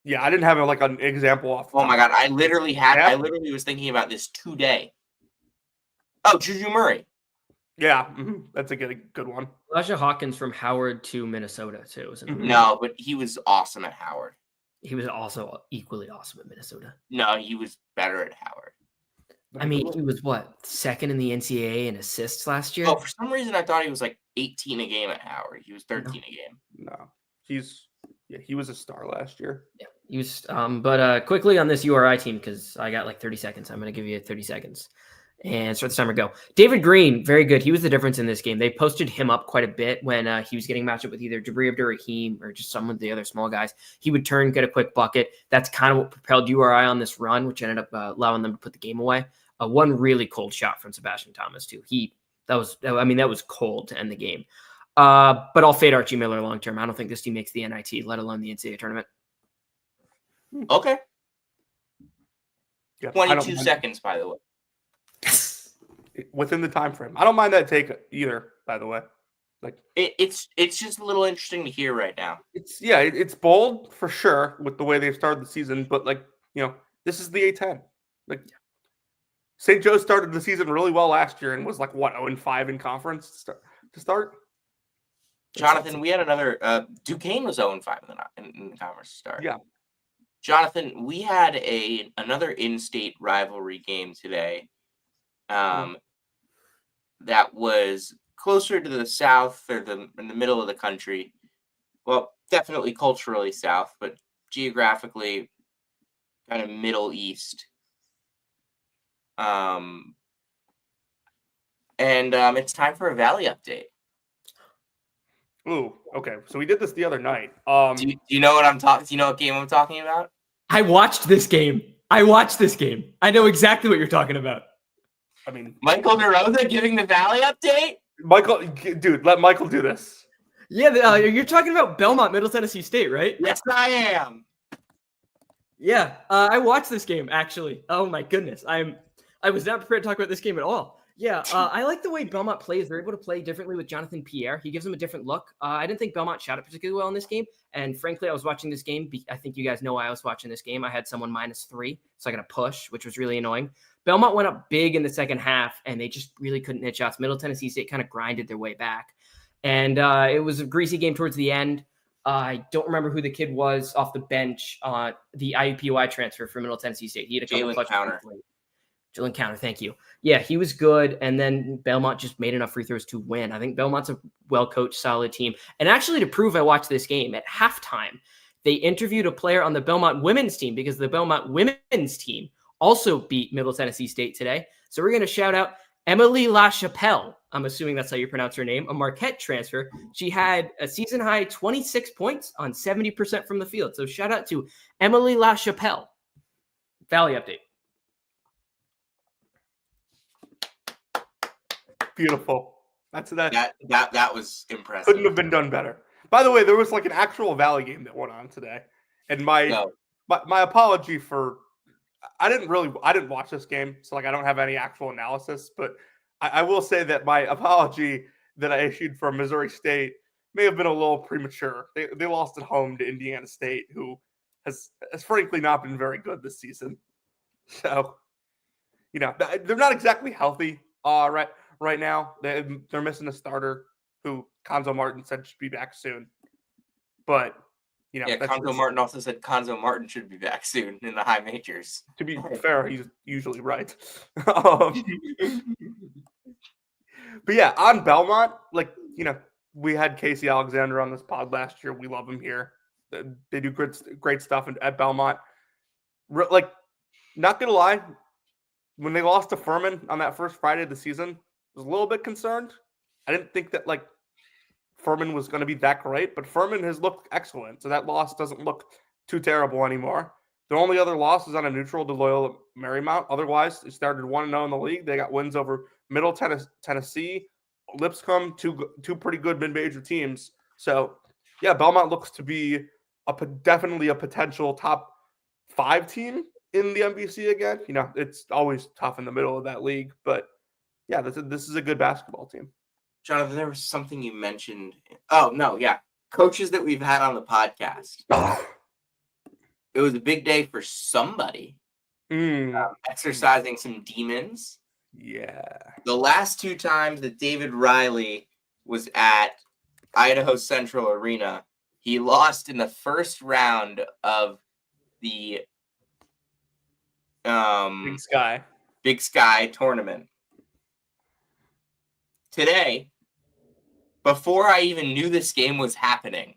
Yeah, I didn't have like an example off. Oh my God, I literally was thinking about this today. Oh, Juju Murray. Yeah, that's a good one. Elijah Hawkins from Howard to Minnesota too. No, but he was awesome at Howard. He was also equally awesome at Minnesota. No, he was better at Howard. I mean, he was second in the NCAA in assists last year? Oh, for some reason I thought he was like 18 a game at Howard. He was 13 a game. No, he was a star last year. Yeah, he was. But quickly on this URI team, because I got like 30 seconds. I'm going to give you 30 seconds and start the timer. Go. David Green, very good. He was the difference in this game. They posted him up quite a bit when he was getting matched up with either Jabri Abdur-Rahim or just some of the other small guys. He would turn, get a quick bucket. That's kind of what propelled URI on this run, which ended up allowing them to put the game away. One really cold shot from Sebastian Thomas too. That was cold to end the game. But I'll fade Archie Miller long term. I don't think this team makes the NIT, let alone the NCAA tournament. Okay. Yeah, 22 seconds, by the way. Within the time frame. I don't mind that take either, by the way. Like it's just a little interesting to hear right now. It's bold for sure with the way they've started the season, but this is the A10. St. Joe started the season really well last year and was 0-5 in conference to start. Jonathan, we had another Duquesne was 0-5 in the conference to start. Yeah. Jonathan, we had another in-state rivalry game today. That was closer to the south or in the middle of the country. Well, definitely culturally south, but geographically kind of Middle East. It's time for a Valley update. Ooh, okay. So we did this the other night. Do you know what I'm talking? Do you know what game I'm talking about? I watched this game. I know exactly what you're talking about. I mean, Michael DeRosa giving the Valley update. Michael, dude, let Michael do this. Yeah, you're talking about Belmont, Middle Tennessee State, right? Yes, I am. Yeah, I watched this game actually. Oh my goodness, I was not prepared to talk about this game at all. Yeah, I like the way Belmont plays. They're able to play differently with Jonathan Pierre. He gives them a different look. I didn't think Belmont shot it particularly well in this game. And frankly, I was watching this game. I think you guys know why I was watching this game. I had someone -3, so I got a push, which was really annoying. Belmont went up big in the second half, and they just really couldn't hit shots. Middle Tennessee State kind of grinded their way back. And it was a greasy game towards the end. I don't remember who the kid was off the bench, the IUPUI transfer for Middle Tennessee State. He had a couple Jalen clutch Counter. Jalen Counter, thank you. Yeah, he was good. And then Belmont just made enough free throws to win. I think Belmont's a well-coached, solid team. And actually, to prove I watched this game, at halftime, they interviewed a player on the Belmont women's team because the Belmont women's team also beat Middle Tennessee State today. So we're going to shout out Emily LaChapelle. I'm assuming that's how you pronounce her name. A Marquette transfer. She had a season-high 26 points on 70% from the field. So shout out to Emily LaChapelle. Valley update. Beautiful. That That was impressive. couldn't have been done better. By the way, there was like an actual Valley game that went on today, and my apology for I didn't watch this game, so like I don't have any actual analysis, but I will say that my apology that I issued for Missouri State may have been a little premature. They lost at home to Indiana State, who has frankly not been very good this season. So, they're not exactly healthy right now. They're missing a starter who Konzo Martin said should be back soon. But, Konzo Martin also said Konzo Martin should be back soon in the high majors. To be fair, he's usually right. But yeah, on Belmont, we had Casey Alexander on this pod last year. We love him here. They do great stuff at Belmont. Not gonna lie, when they lost to Furman on that first Friday of the season, I was a little bit concerned. I didn't think that Furman was going to be that great, but Furman has looked excellent, so that loss doesn't look too terrible anymore. The only other loss is on a neutral to Loyola Marymount. Otherwise, they started 1-0 in the league. They got wins over Middle Tennessee, Lipscomb, two pretty good mid-major teams. So, yeah, Belmont looks to be definitely a potential top 5 team in the MVC again. It's always tough in the middle of that league, but yeah, this is a good basketball team. Jonathan, there was something you mentioned. Oh, no, yeah. Coaches that we've had on the podcast. It was a big day for somebody exercising some demons. Yeah. The last 2 times that David Riley was at Idaho Central Arena, he lost in the first round of the Big Sky tournament. Today, before I even knew this game was happening,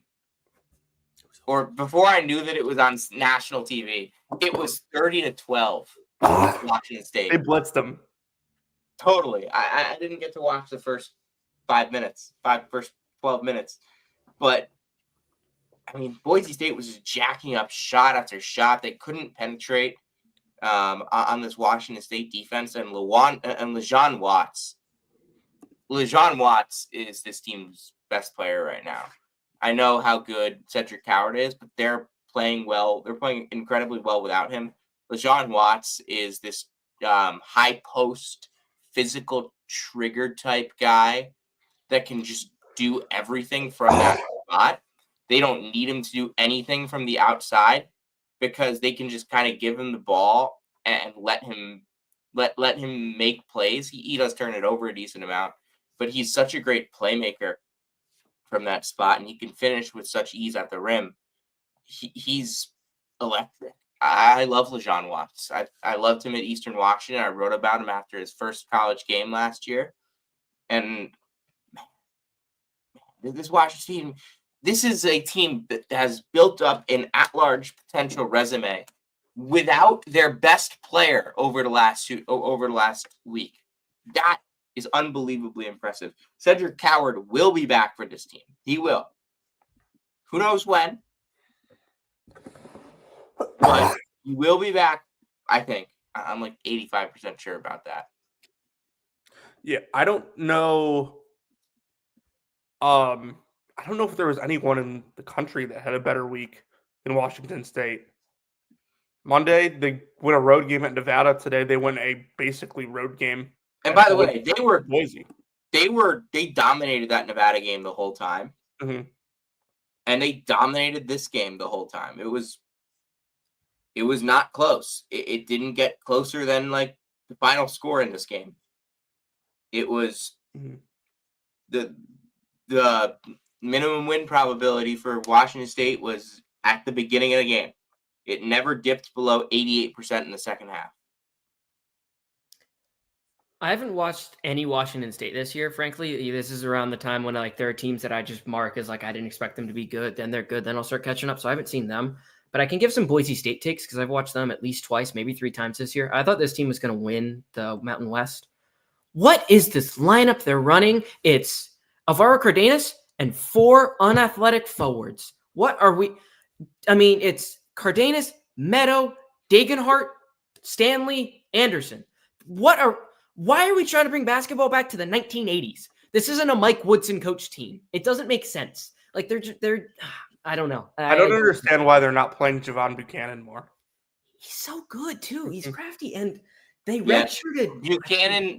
or before I knew that it was on national TV, it was 30-12 Washington State. They blitzed them. Totally. I didn't get to watch the first 12 minutes. But, I mean, Boise State was just jacking up shot after shot. They couldn't penetrate on this Washington State defense. And LeJean Watts. LeJean Watts is this team's best player right now. I know how good Cedric Coward is, but they're playing well. They're playing incredibly well without him. LeJean Watts is this high post, physical trigger type guy that can just do everything from that spot. They don't need him to do anything from the outside because they can just kind of give him the ball and let him make plays. He does turn it over a decent amount, but he's such a great playmaker from that spot, and he can finish with such ease at the rim. He's electric. I love LeJean Watts. I loved him at Eastern Washington. I wrote about him after his first college game last year. And this Washington team, this is a team that has built up an at-large potential resume without their best player over the last week. That is unbelievably impressive. Cedric Coward will be back for this team. He will. Who knows when? But he will be back, I think. I'm like 85% sure about that. Yeah, I don't know. I don't know if there was anyone in the country that had a better week than Washington State. Monday, they win a road game at Nevada. Today, they win a basically road game. And by the way, they were Boise. They dominated that Nevada game the whole time. Mm-hmm. And they dominated this game the whole time. It was not close. It didn't get closer than like the final score in this game. It was the minimum win probability for Washington State was at the beginning of the game. It never dipped below 88% in the second half. I haven't watched any Washington State this year, frankly. This is around the time when there are teams that I just mark as I didn't expect them to be good. Then they're good. Then I'll start catching up. So I haven't seen them. But I can give some Boise State takes because I've watched them at least twice, maybe 3 times this year. I thought this team was going to win the Mountain West. What is this lineup they're running? It's Alvaro Cardenas and 4 unathletic forwards. What are we? I mean, it's Cardenas, Meadow, Dagenhart, Stanley, Anderson. What Why are we trying to bring basketball back to the 1980s? This isn't a Mike Woodson coach team. It doesn't make sense. Like they're I don't know. I don't understand why they're not playing Javon Buchanan more. He's so good too. He's crafty, and they Yeah. redshirted.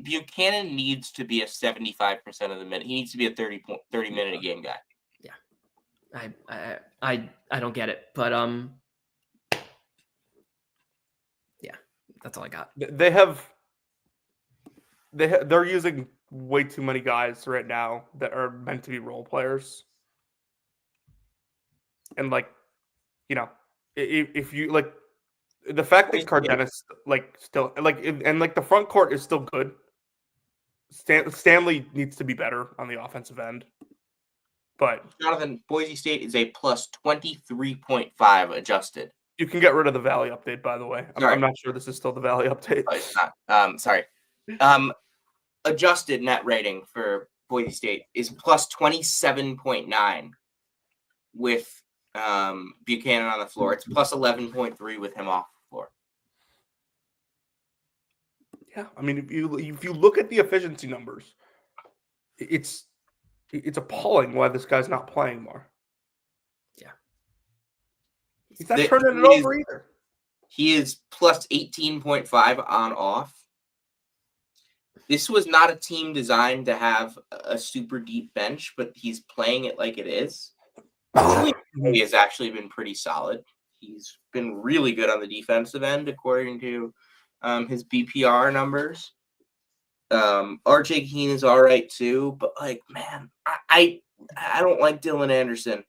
Buchanan needs to be a 75% of the minute. He needs to be a 30 minute a game guy. I don't get it, but yeah, that's all I got. They're using way too many guys right now that are meant to be role players. And like, you know, if you like the fact that Cardenas still the front court is still good. Stanley needs to be better on the offensive end. But Jonathan, Boise State is a plus 23.5 adjusted. You can get rid of the Valley update, by the way. I'm not sure this is still the Valley update. Oh, it's not. Sorry. Adjusted net rating for Boise State is plus 27.9 with Buchanan on the floor. It's plus 11.3 with him off the floor. Yeah, I mean, if you look at the efficiency numbers, it's appalling why this guy's not playing more. Yeah. He's not turning it over either. He is plus 18.5 on off. This was not a team designed to have a super deep bench, but he's playing it like it is. He has actually been pretty solid. He's been really good on the defensive end, according to his BPR numbers. RJ Keene is all right too, but like, man, I don't like Dylan Anderson.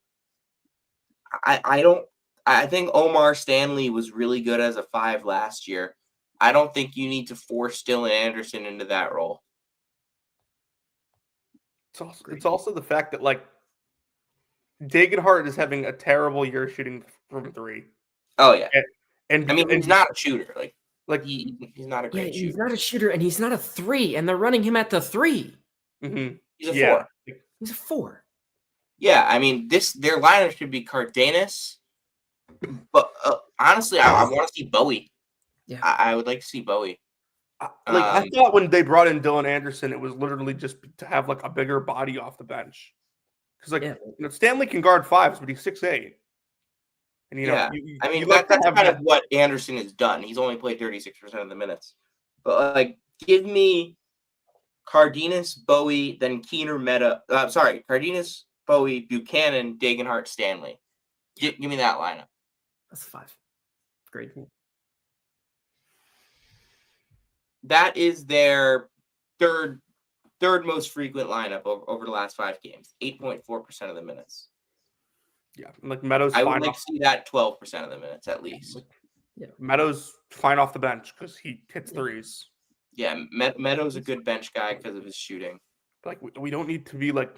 I think Omar Stanley was really good as a 5 last year. I don't think you need to force Dylan Anderson into that role. It's also the fact that like Dagenhart is having a terrible year shooting from 3. Oh yeah, and I mean he's not a shooter. Like he's not a great shooter. He's not a shooter, and he's not a 3, and they're running him at the 3. Mm-hmm. He's a 4. He's a 4. Yeah, I mean their lineup should be Cardenas, but honestly, I want to see Bowie. Yeah, I would like to see Bowie. I thought when they brought in Dylan Anderson, it was literally just to have like a bigger body off the bench. Because Stanley can guard 5s, but he's 6'8". And that's kind of what Anderson has done. He's only played 36% of the minutes. But like, give me Cardenas, Bowie, then Keener, Cardenas, Bowie, Buchanan, Dagenhart, Stanley. Give me that lineup. That's 5. Great. That is their third most frequent lineup over the last 5 games. 8.4% of the minutes. Yeah, like Meadows. I would like to see that 12% of the minutes at least. Yeah, Meadows fine off the bench because he hits 3s. Yeah, Meadows a good bench guy because of his shooting. Like we don't need to be like,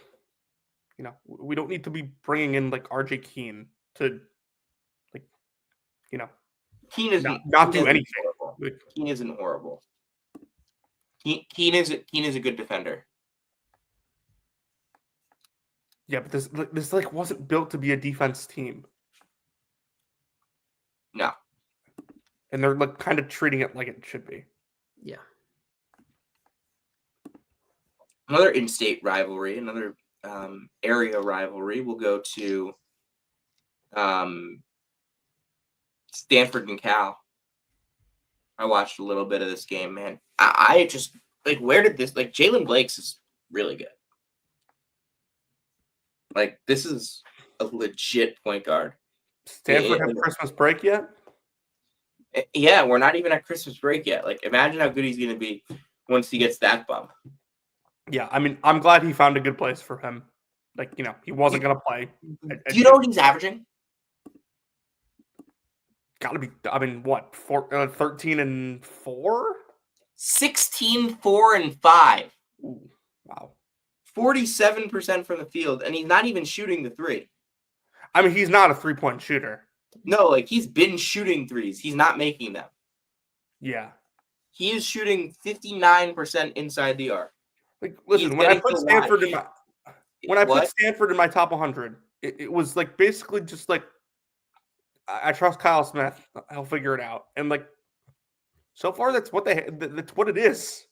we don't need to be bringing in like RJ Keene to, like, Keene is not do anything. Keene isn't horrible. Keene is a good defender. Yeah, but this like wasn't built to be a defense team. No. And they're like kind of treating it like it should be. Yeah. Another in-state rivalry, another area rivalry. We'll go to Stanford and Cal. I watched a little bit of this game, man. I just where did this Jalen Blakes is really good. Like, this is a legit point guard. Stanford have Christmas break yet? Yeah, we're not even at Christmas break yet. Like, imagine how good he's going to be once he gets that bump. Yeah, I mean, I'm glad he found a good place for him. Like, he wasn't going to play. Do you know what he's averaging? Got to be, I mean, what, 13 and 4? 16, 4, and 5. Ooh, wow. 47% from the field, and he's not even shooting the 3. I mean, he's not a 3-point shooter. No, like, he's been shooting 3s. He's not making them. Yeah. He is shooting 59% inside the arc. Like, listen, when I put Stanford in my top 100, it was like basically just like, I trust Kyle Smith. He'll figure it out. And like, so far that's what it is.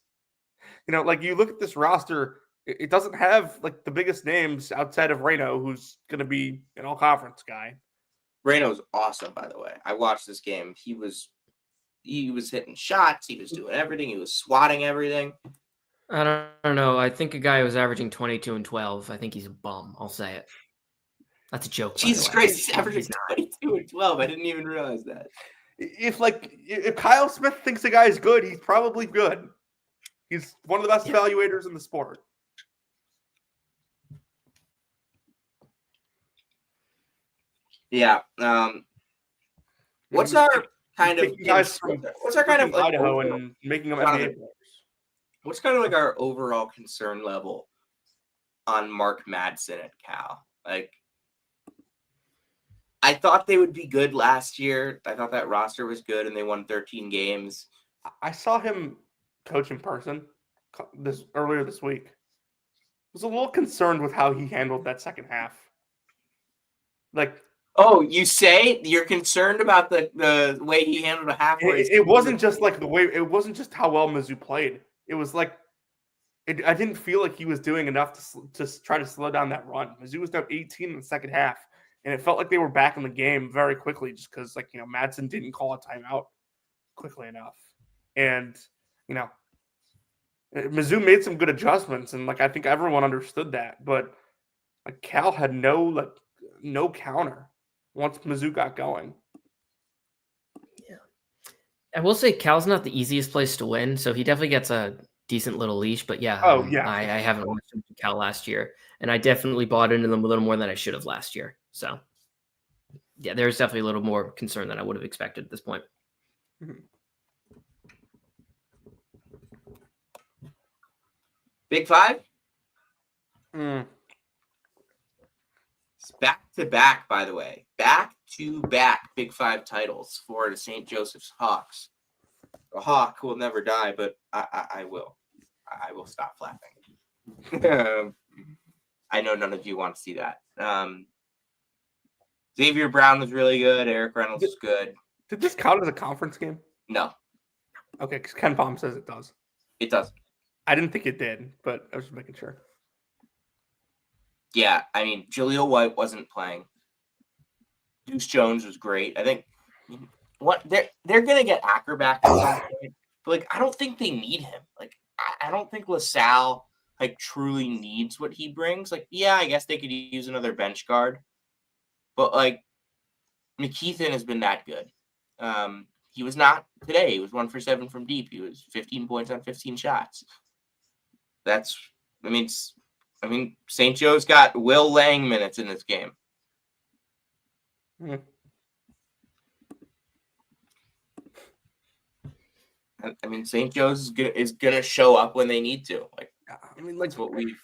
like you look at this roster, it doesn't have like the biggest names outside of Reno, who's going to be an all-conference guy. Reno's awesome, by the way. I watched this game. He was hitting shots. He was doing everything. He was swatting everything. I don't know. I think a guy who was averaging 22 and 12. I think he's a bum. I'll say it. That's a joke. Jesus Christ, he's averaging 22 and 12. I didn't even realize that. If Kyle Smith thinks a guy is good, he's probably good. He's one of the best evaluators in the sport. Yeah. What's our kind of like Idaho and making them NBA players? What's kind of like our overall concern level on Mark Madsen at Cal? Like, I thought they would be good last year. I thought that roster was good, and they won 13 games. I saw him coach in person earlier this week. I was a little concerned with how he handled that second half. Like, oh, you say you're concerned about the way he handled a halfway? It wasn't just like the way. It wasn't just how well Mizzou played. It was like I didn't feel like he was doing enough to try to slow down that run. Mizzou was down 18 in the second half, and it felt like they were back in the game very quickly, just because Madsen didn't call a timeout quickly enough, and Mizzou made some good adjustments, and I think everyone understood that, but Cal had no counter once Mizzou got going. Yeah, I will say Cal's not the easiest place to win, so he definitely gets a decent little leash. But yeah, I haven't watched him to Cal last year, and I definitely bought into them a little more than I should have last year. So yeah, there's definitely a little more concern than I would have expected at this point. Mm-hmm. Big Five? Mm. It's back-to-back, by the way. Back-to-back Big Five titles for the St. Joseph's Hawks. A hawk will never die, but I will. I will stop flapping. I know none of you want to see that. Xavier Brown was really good. Eric Reynolds was good. Did this count as a conference game? No. Okay, because Ken Palm says it does. It does. I didn't think it did, but I was just making sure. Yeah, I mean, Jaleel White wasn't playing. Deuce Jones was great. I think they're gonna get Acker back at some point, but I don't think they need him. I don't think LaSalle truly needs what he brings. Yeah, I guess they could use another bench guard, but McKeithen has been that good. He was not today. He was 1 for 7 from deep. He was 15 points on 15 shots. St. Joe's got Will Lang minutes in this game. Mm. St. Joe's is gonna show up when they need to. That's what we've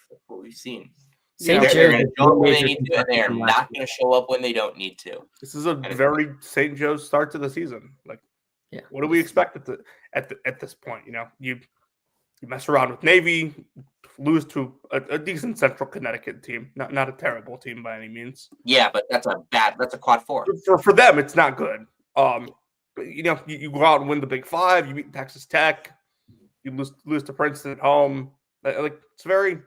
seen. St. They're Joe's gonna show up when they need to, and they are not gonna show up when they don't need to. This is a very St. Joe's start to the season. What do we expect at this point? You mess around with Navy, lose to a decent Central Connecticut team, not a terrible team by any means. Yeah, but that's a quad 4. For them, it's not good. But, you go out and win the Big Five. You beat Texas Tech. You lose to Princeton at home. It's very,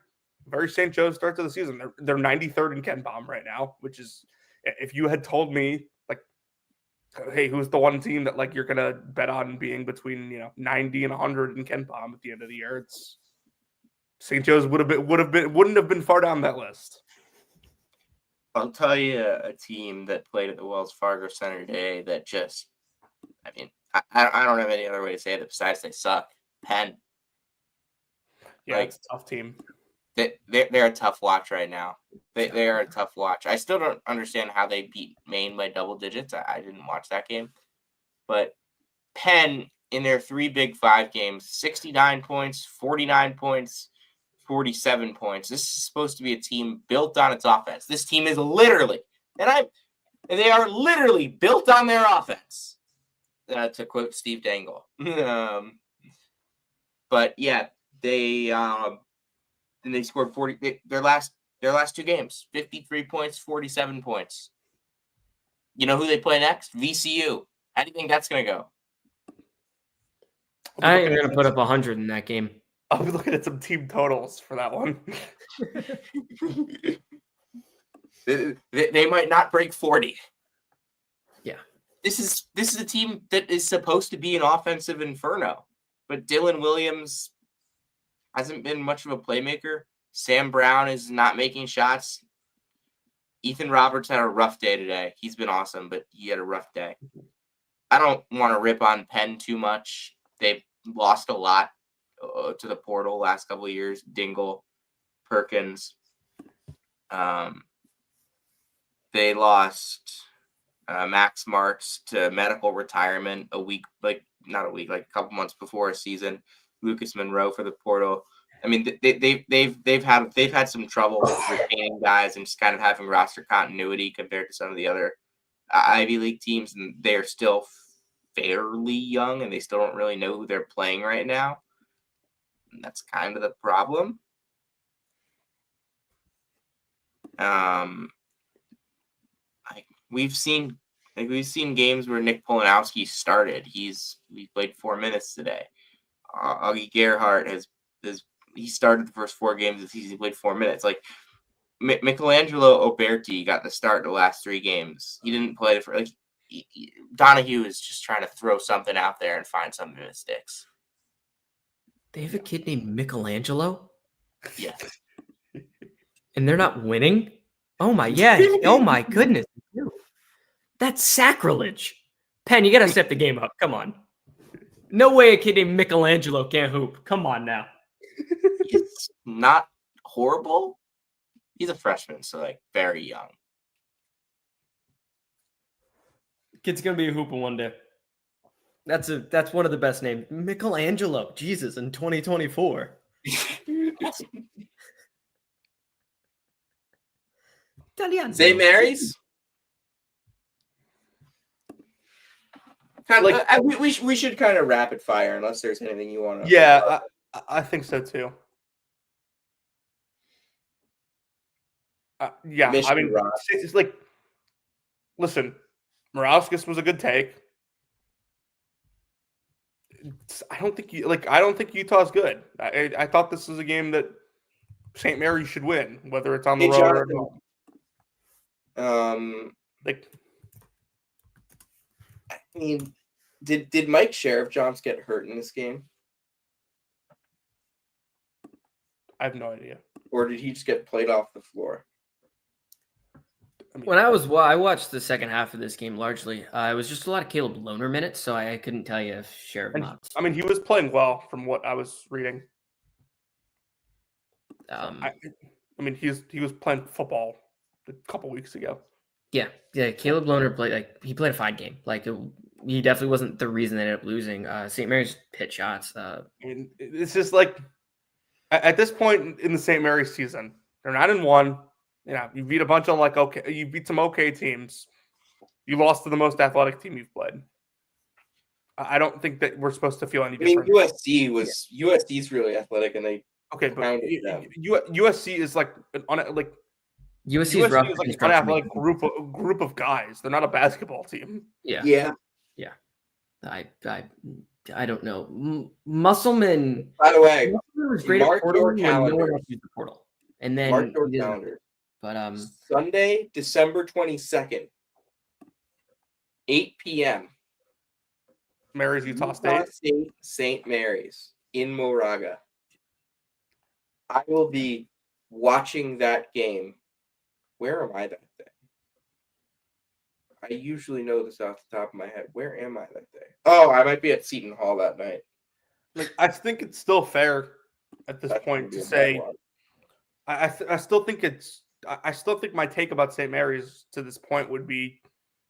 very St. Joe's start to the season. They're 93rd in Ken Palm right now, which is, if you had told me hey, who's the one team that you're gonna bet on being between 90 and 100 in Ken Palm at the end of the year, it's St. Joe's wouldn't have been far down that list. I'll tell you a team that played at the Wells Fargo Center today that just, I don't have any other way to say it besides they suck. Penn. Yeah, it's a tough team. They're a tough watch right now. They are a tough watch. I still don't understand how they beat Maine by double digits. I didn't watch that game. But Penn, in their 3 Big Five games, 69 points, 49 points, 47 points. This is supposed to be a team built on its offense. This team is literally, they are literally built on their offense, to quote Steve Dangle. But yeah, they scored 40. Their last 2 games, 53 points, 47 points. You know who they play next? VCU. How do you think that's going to go? I am going to put up 100 in that game. I'll be looking at some team totals for that one. They might not break 40. Yeah. This is a team that is supposed to be an offensive inferno, but Dylan Williams hasn't been much of a playmaker. Sam Brown is not making shots. Ethan Roberts had a rough day today. He's been awesome, but he had a rough day. I don't want to rip on Penn too much. They've lost a lot to the portal last couple of years. Dingle, Perkins. They lost Max Marks to medical retirement a couple months before a season. Lucas Monroe for the portal. I mean, they've had some trouble with retaining guys and just kind of having roster continuity compared to some of the other Ivy League teams, and they are still fairly young, and they still don't really know who they're playing right now. And that's kind of the problem. We've seen games where Nick Polanowski started. He played 4 minutes today. Augie Gerhardt he started the first 4 games of the season. He played 4 minutes. Like Michelangelo Oberti got the start the last 3 games. He didn't play for Donahue is just trying to throw something out there and find something that sticks. They have a kid named Michelangelo, Yeah. and they're not winning. Oh my goodness, that's sacrilege. Penn, you gotta step the game up. Come on. No way a kid named Michelangelo can't hoop. Come on now. He's not horrible. He's a freshman, so very young. Kid's gonna be a hooper one day. That's one of the best names. Michelangelo. Jesus, in 2024. St. Mary's? We should kind of rapid fire unless there's anything you want to. Yeah, I think so too. Yeah, Michigan I mean, Rock. it's like, listen, Morauskas was a good take. I don't think Utah's good. I thought this was a game that St. Mary's should win, whether it's on the road or at home. I mean, did Mike Sheriff Johns get hurt in this game, I have no idea. or did he just get played off the floor? I mean, When I watched the second half of this game largely, it was just a lot of Caleb Loner minutes, so I couldn't tell you if Sheriff not. I mean, he was playing well from what I was reading. I mean, he was playing football a couple weeks ago. Yeah. Caleb Loner he played a fine game. He definitely wasn't the reason they ended up losing. St. Mary's hit shots. I mean, it's just like at this point in the St. Mary's season, they're 9-1. You beat a bunch of you beat some okay teams. You lost to the most athletic team you've played. I don't think that we're supposed to feel any different. USC's really athletic, and they but pounded them. USC is USC's rough. is like an athletic group of guys. They're not a basketball team. Yeah. I don't know. Musselman. By the way, Musselman was great at mark portal your when no one calendars. else used the portal, and then Mark your he didn't. calendar. But Sunday, December 22nd, 8 p.m. Mary's Utah State. St. Mary's in Moraga. I will be watching that game. Where am I that day? I usually know this off the top of my head. Where am I that day? Oh, I might be at Seton Hall that night. I think it's still fair at this point to say. I still think my take about St. Mary's to this point would be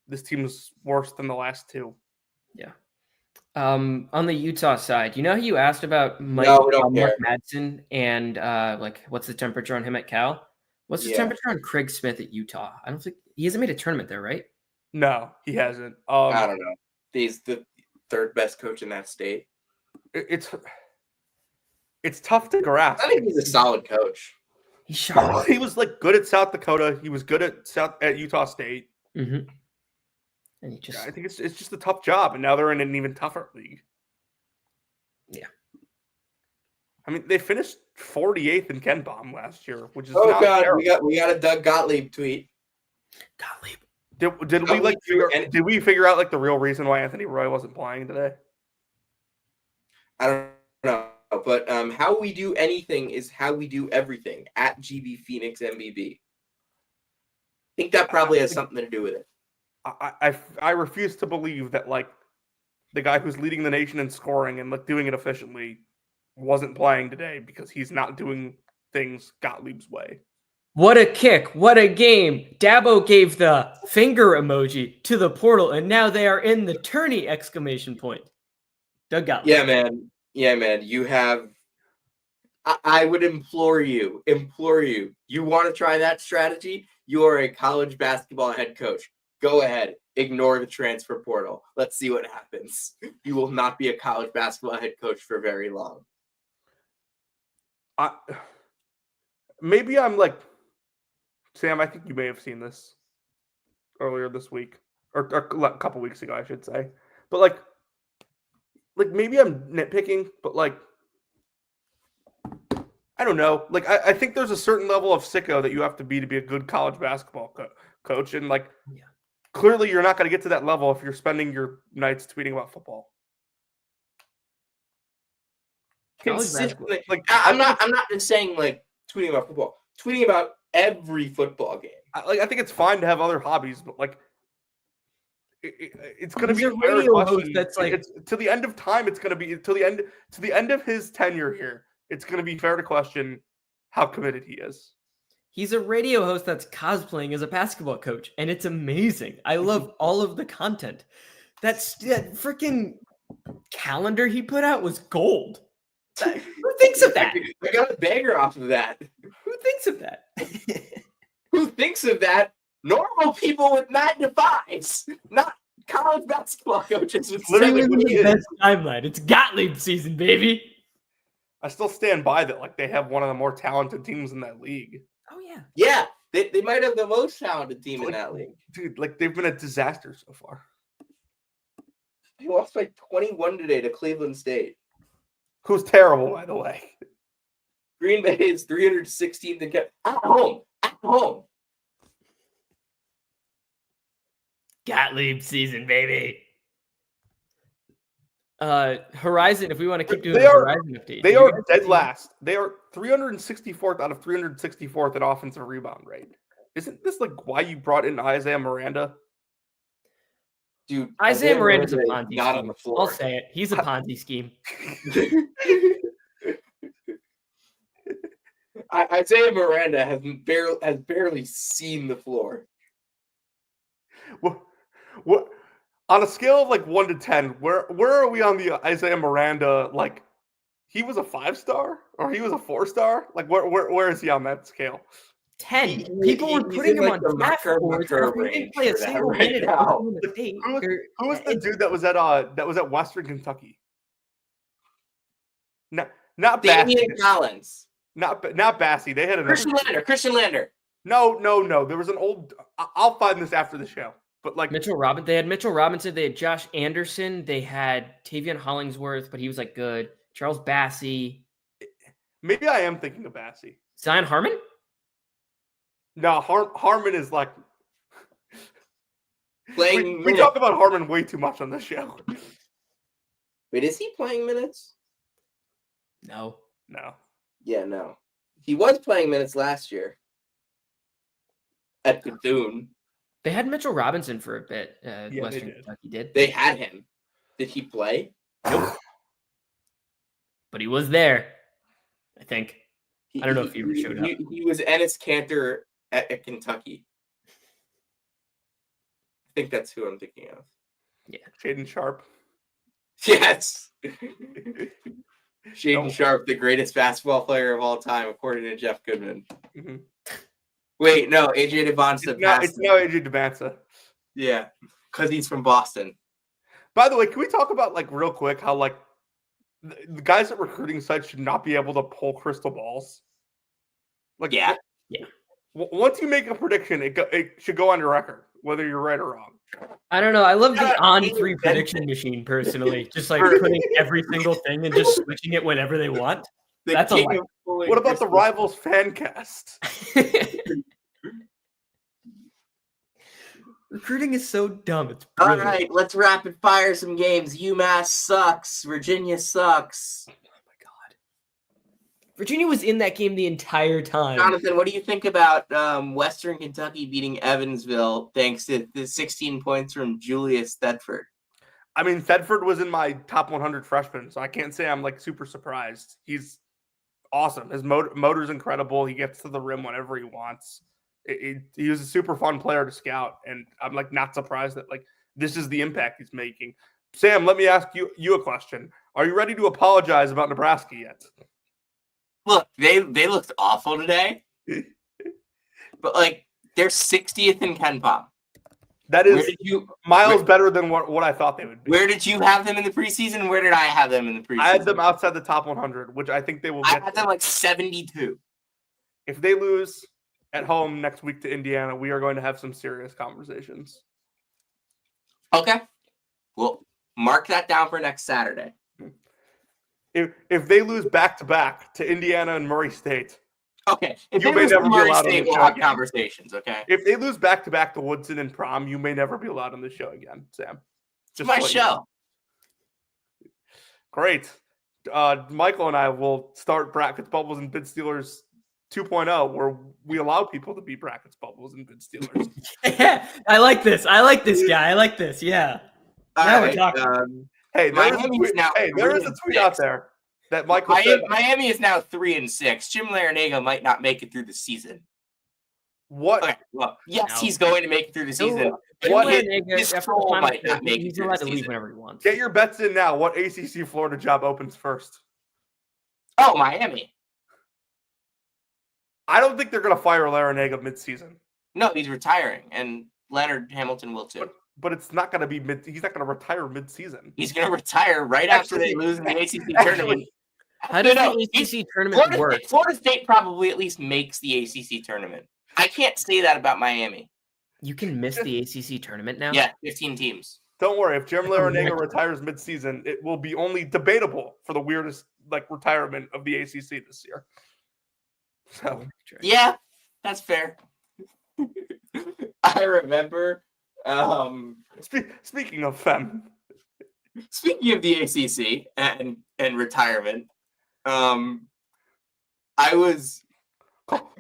this team's worse than the last 2. yeah. On the Utah side, how you asked about Mike Madsen and what's the temperature on him at Cal? What's the temperature on Craig Smith at Utah? I don't think he hasn't made a tournament there, right? No, he hasn't. I don't know. He's the 3rd best coach in that state. It's tough to grasp. I think he's a solid coach. He's sharp. He was good at South Dakota. He was good at Utah State. Mm-hmm. And I think it's just a tough job, and now they're in an even tougher league. Yeah. I mean, they finished 48th in Ken Bomb last year, which is Oh not God, terrible. we got a Doug Gottlieb tweet. Gottlieb. Did we did we figure out like the real reason why Anthony Roy wasn't playing today? I don't know, but how we do anything is how we do everything at GB Phoenix MBB. I think that probably has something to do with it. I refuse to believe that like the guy who's leading the nation in scoring and like doing it efficiently wasn't playing today because he's not doing things Gottlieb's way. What a kick. What a game. Dabo gave the finger emoji to the portal, and now they are in the tourney, exclamation point. Doug Gottlieb. Yeah, man. You have. I would implore you. You want to try that strategy? You are a college basketball head coach. Go ahead. Ignore the transfer portal. Let's see what happens. You will not be a college basketball head coach for very long. Maybe I'm like, Sam, I think you may have seen this earlier this week or a couple weeks ago, I should say. But like maybe I'm nitpicking, but like, I don't know. Like, I think there's a certain level of sicko that you have to be a good college basketball coach. And like, clearly you're not going to get to that level if you're spending your nights tweeting about football. Consistently, like I'm not just saying like tweeting about football. Tweeting about every football game. I think it's fine to have other hobbies, but like it's going to be a radio host that's like it's to the end of time. It's going to be to the end of his tenure here. It's going to be fair to question how committed he is. He's a radio host that's cosplaying as a basketball coach, and it's amazing. I love all of the content. That freaking calendar he put out was gold. Who thinks of that? I got a banger off of that. Who thinks of that? Who thinks of that? Normal people with 9 to 5s, not college basketball coaches with Literally 7 what to he is. Best timeline. It's Gottlieb season, baby. I still stand by that. Like they have one of the more talented teams in that league. Oh yeah. Yeah, they might have the most talented team in that league. Dude, like they've been a disaster so far. They lost by 21 today to Cleveland State. Who's terrible, by the way. Green Bay is 316th and kept at home. At home. Gottlieb season, baby. Horizon, if we want to keep doing They the are- Horizon update. They do you are guys dead see- last. They are 364th out of 364th at offensive rebound rate. Isn't this like why you brought in Isaiah Miranda? Dude, Isaiah Miranda's a Miranda Ponzi is not scheme. on the floor. I'll say it. He's a Ponzi scheme. Isaiah Miranda has barely seen the floor. What on a scale of like 1 to 10, where are we on the Isaiah Miranda? Like he was a 5-star or he was a 4-star? Like where is he on that scale? 10. People were He's putting in, him like, on the draft boards Mucker after he didn't range play a for that single right minute at now. Oklahoma State. Who was the dude that was at Western Kentucky? Not Damian Bassey. Collins. Not Bassey. They had another Christian Lander. No. There was an old. I'll find this after the show. But like Mitchell Robinson. They had Mitchell Robinson. They had Josh Anderson. They had Tavion Hollingsworth, but he was like good. Charles Bassey. maybe I am thinking of Bassey. Zion Harmon? No, Harmon is like Playing we talk about Harmon way too much on this show. Wait, is he playing minutes? No. No. Yeah, no. He was playing minutes last year. At Bethune. They had Mitchell Robinson for a bit. Yeah, they Western did. Kentucky did. They had him. Did he play? Nope. But he was there, I think. I don't know if he ever showed up. He was Ennis Cantor at Kentucky. I think that's who I'm thinking of. Shaden Sharp. Yes. Shaden No. Sharp, the greatest basketball player of all time, according to Jeff Goodman. Mhm. Wait, no, AJ Devonsta It's now AJ DeBanza. Yeah, because he's from Boston. By the way, can we talk about like real quick how like the guys at recruiting sites should not be able to pull crystal balls? Like Yeah. Once you make a prediction, it should go on your record, whether you're right or wrong. I don't know. I love the Yeah, on-3 he prediction machine, personally. Just like putting every single thing and just switching it whenever they want. That's a king lie. of pulling What about the Christmas. Rivals fan cast? Recruiting is so dumb. It's All brilliant. right, let's rapid fire some games. UMass sucks. Virginia sucks. Virginia was in that game the entire time. Jonathan, what do you think about Western Kentucky beating Evansville thanks to the 16 points from Julius Thedford? I mean, Thedford was in my top 100 freshmen, so I can't say I'm like super surprised. He's awesome. His motor's incredible. He gets to the rim whenever he wants. He was a super fun player to scout, and I'm like not surprised that like this is the impact he's making. Sam, let me ask you a question. Are you ready to apologize about Nebraska yet? Look, they looked awful today, but like they're 60th in Ken Pom. That Where is did you miles better than what I thought they would be. Where did you have them in the preseason? Where did I have them in the preseason? I had them outside the top 100, which I think they will I get. had them like 72. If they lose at home next week to Indiana, we are going to have some serious conversations. Okay. Well, mark that down for next Saturday. If they lose back-to-back to Indiana and Murray State, Okay. If You they may lose to never be Murray allowed on State, the we'll show have again. conversations, okay? if they lose back-to-back to Woodson and Prom, you may never be allowed on the show again, Sam. It's my to let you know. show. Great. Michael and I will start Brackets, Bubbles, and Bid Stealers 2.0, where we allow people to be Brackets, Bubbles, and Bid Stealers. Yeah, I like this. I like this guy. I like this. Yeah. All Now we're right, talking. Hey, there is a Miami's tweet, now there is a 3-6. tweet out there that Michael said. Miami is now 3-6. Jim Larinaga might not make it through the season. What? Okay, well, yes, No. he's going to make it through the season. But What- his soul might not make it He's through allowed the to leave season. whenever he wants. Get your bets in now. What ACC Florida job opens first? Oh, Miami. I don't think they're going to fire Larinaga midseason, No, he's retiring, and Leonard Hamilton will too. but it's not going to be mid. He's not going to retire midseason. He's going to retire right after they lose in the ACC tournament. How does No, the he's- ACC tournament work? Florida State probably at least makes the ACC tournament. I can't say that about Miami. You can miss the ACC tournament now? Yeah, 15 teams. Don't worry. If Jim Larinaga retires midseason, it will be only debatable for the weirdest like retirement of the ACC this year. So Yeah, that's fair. I remember. speaking of fem, Speaking of the ACC and retirement, I was.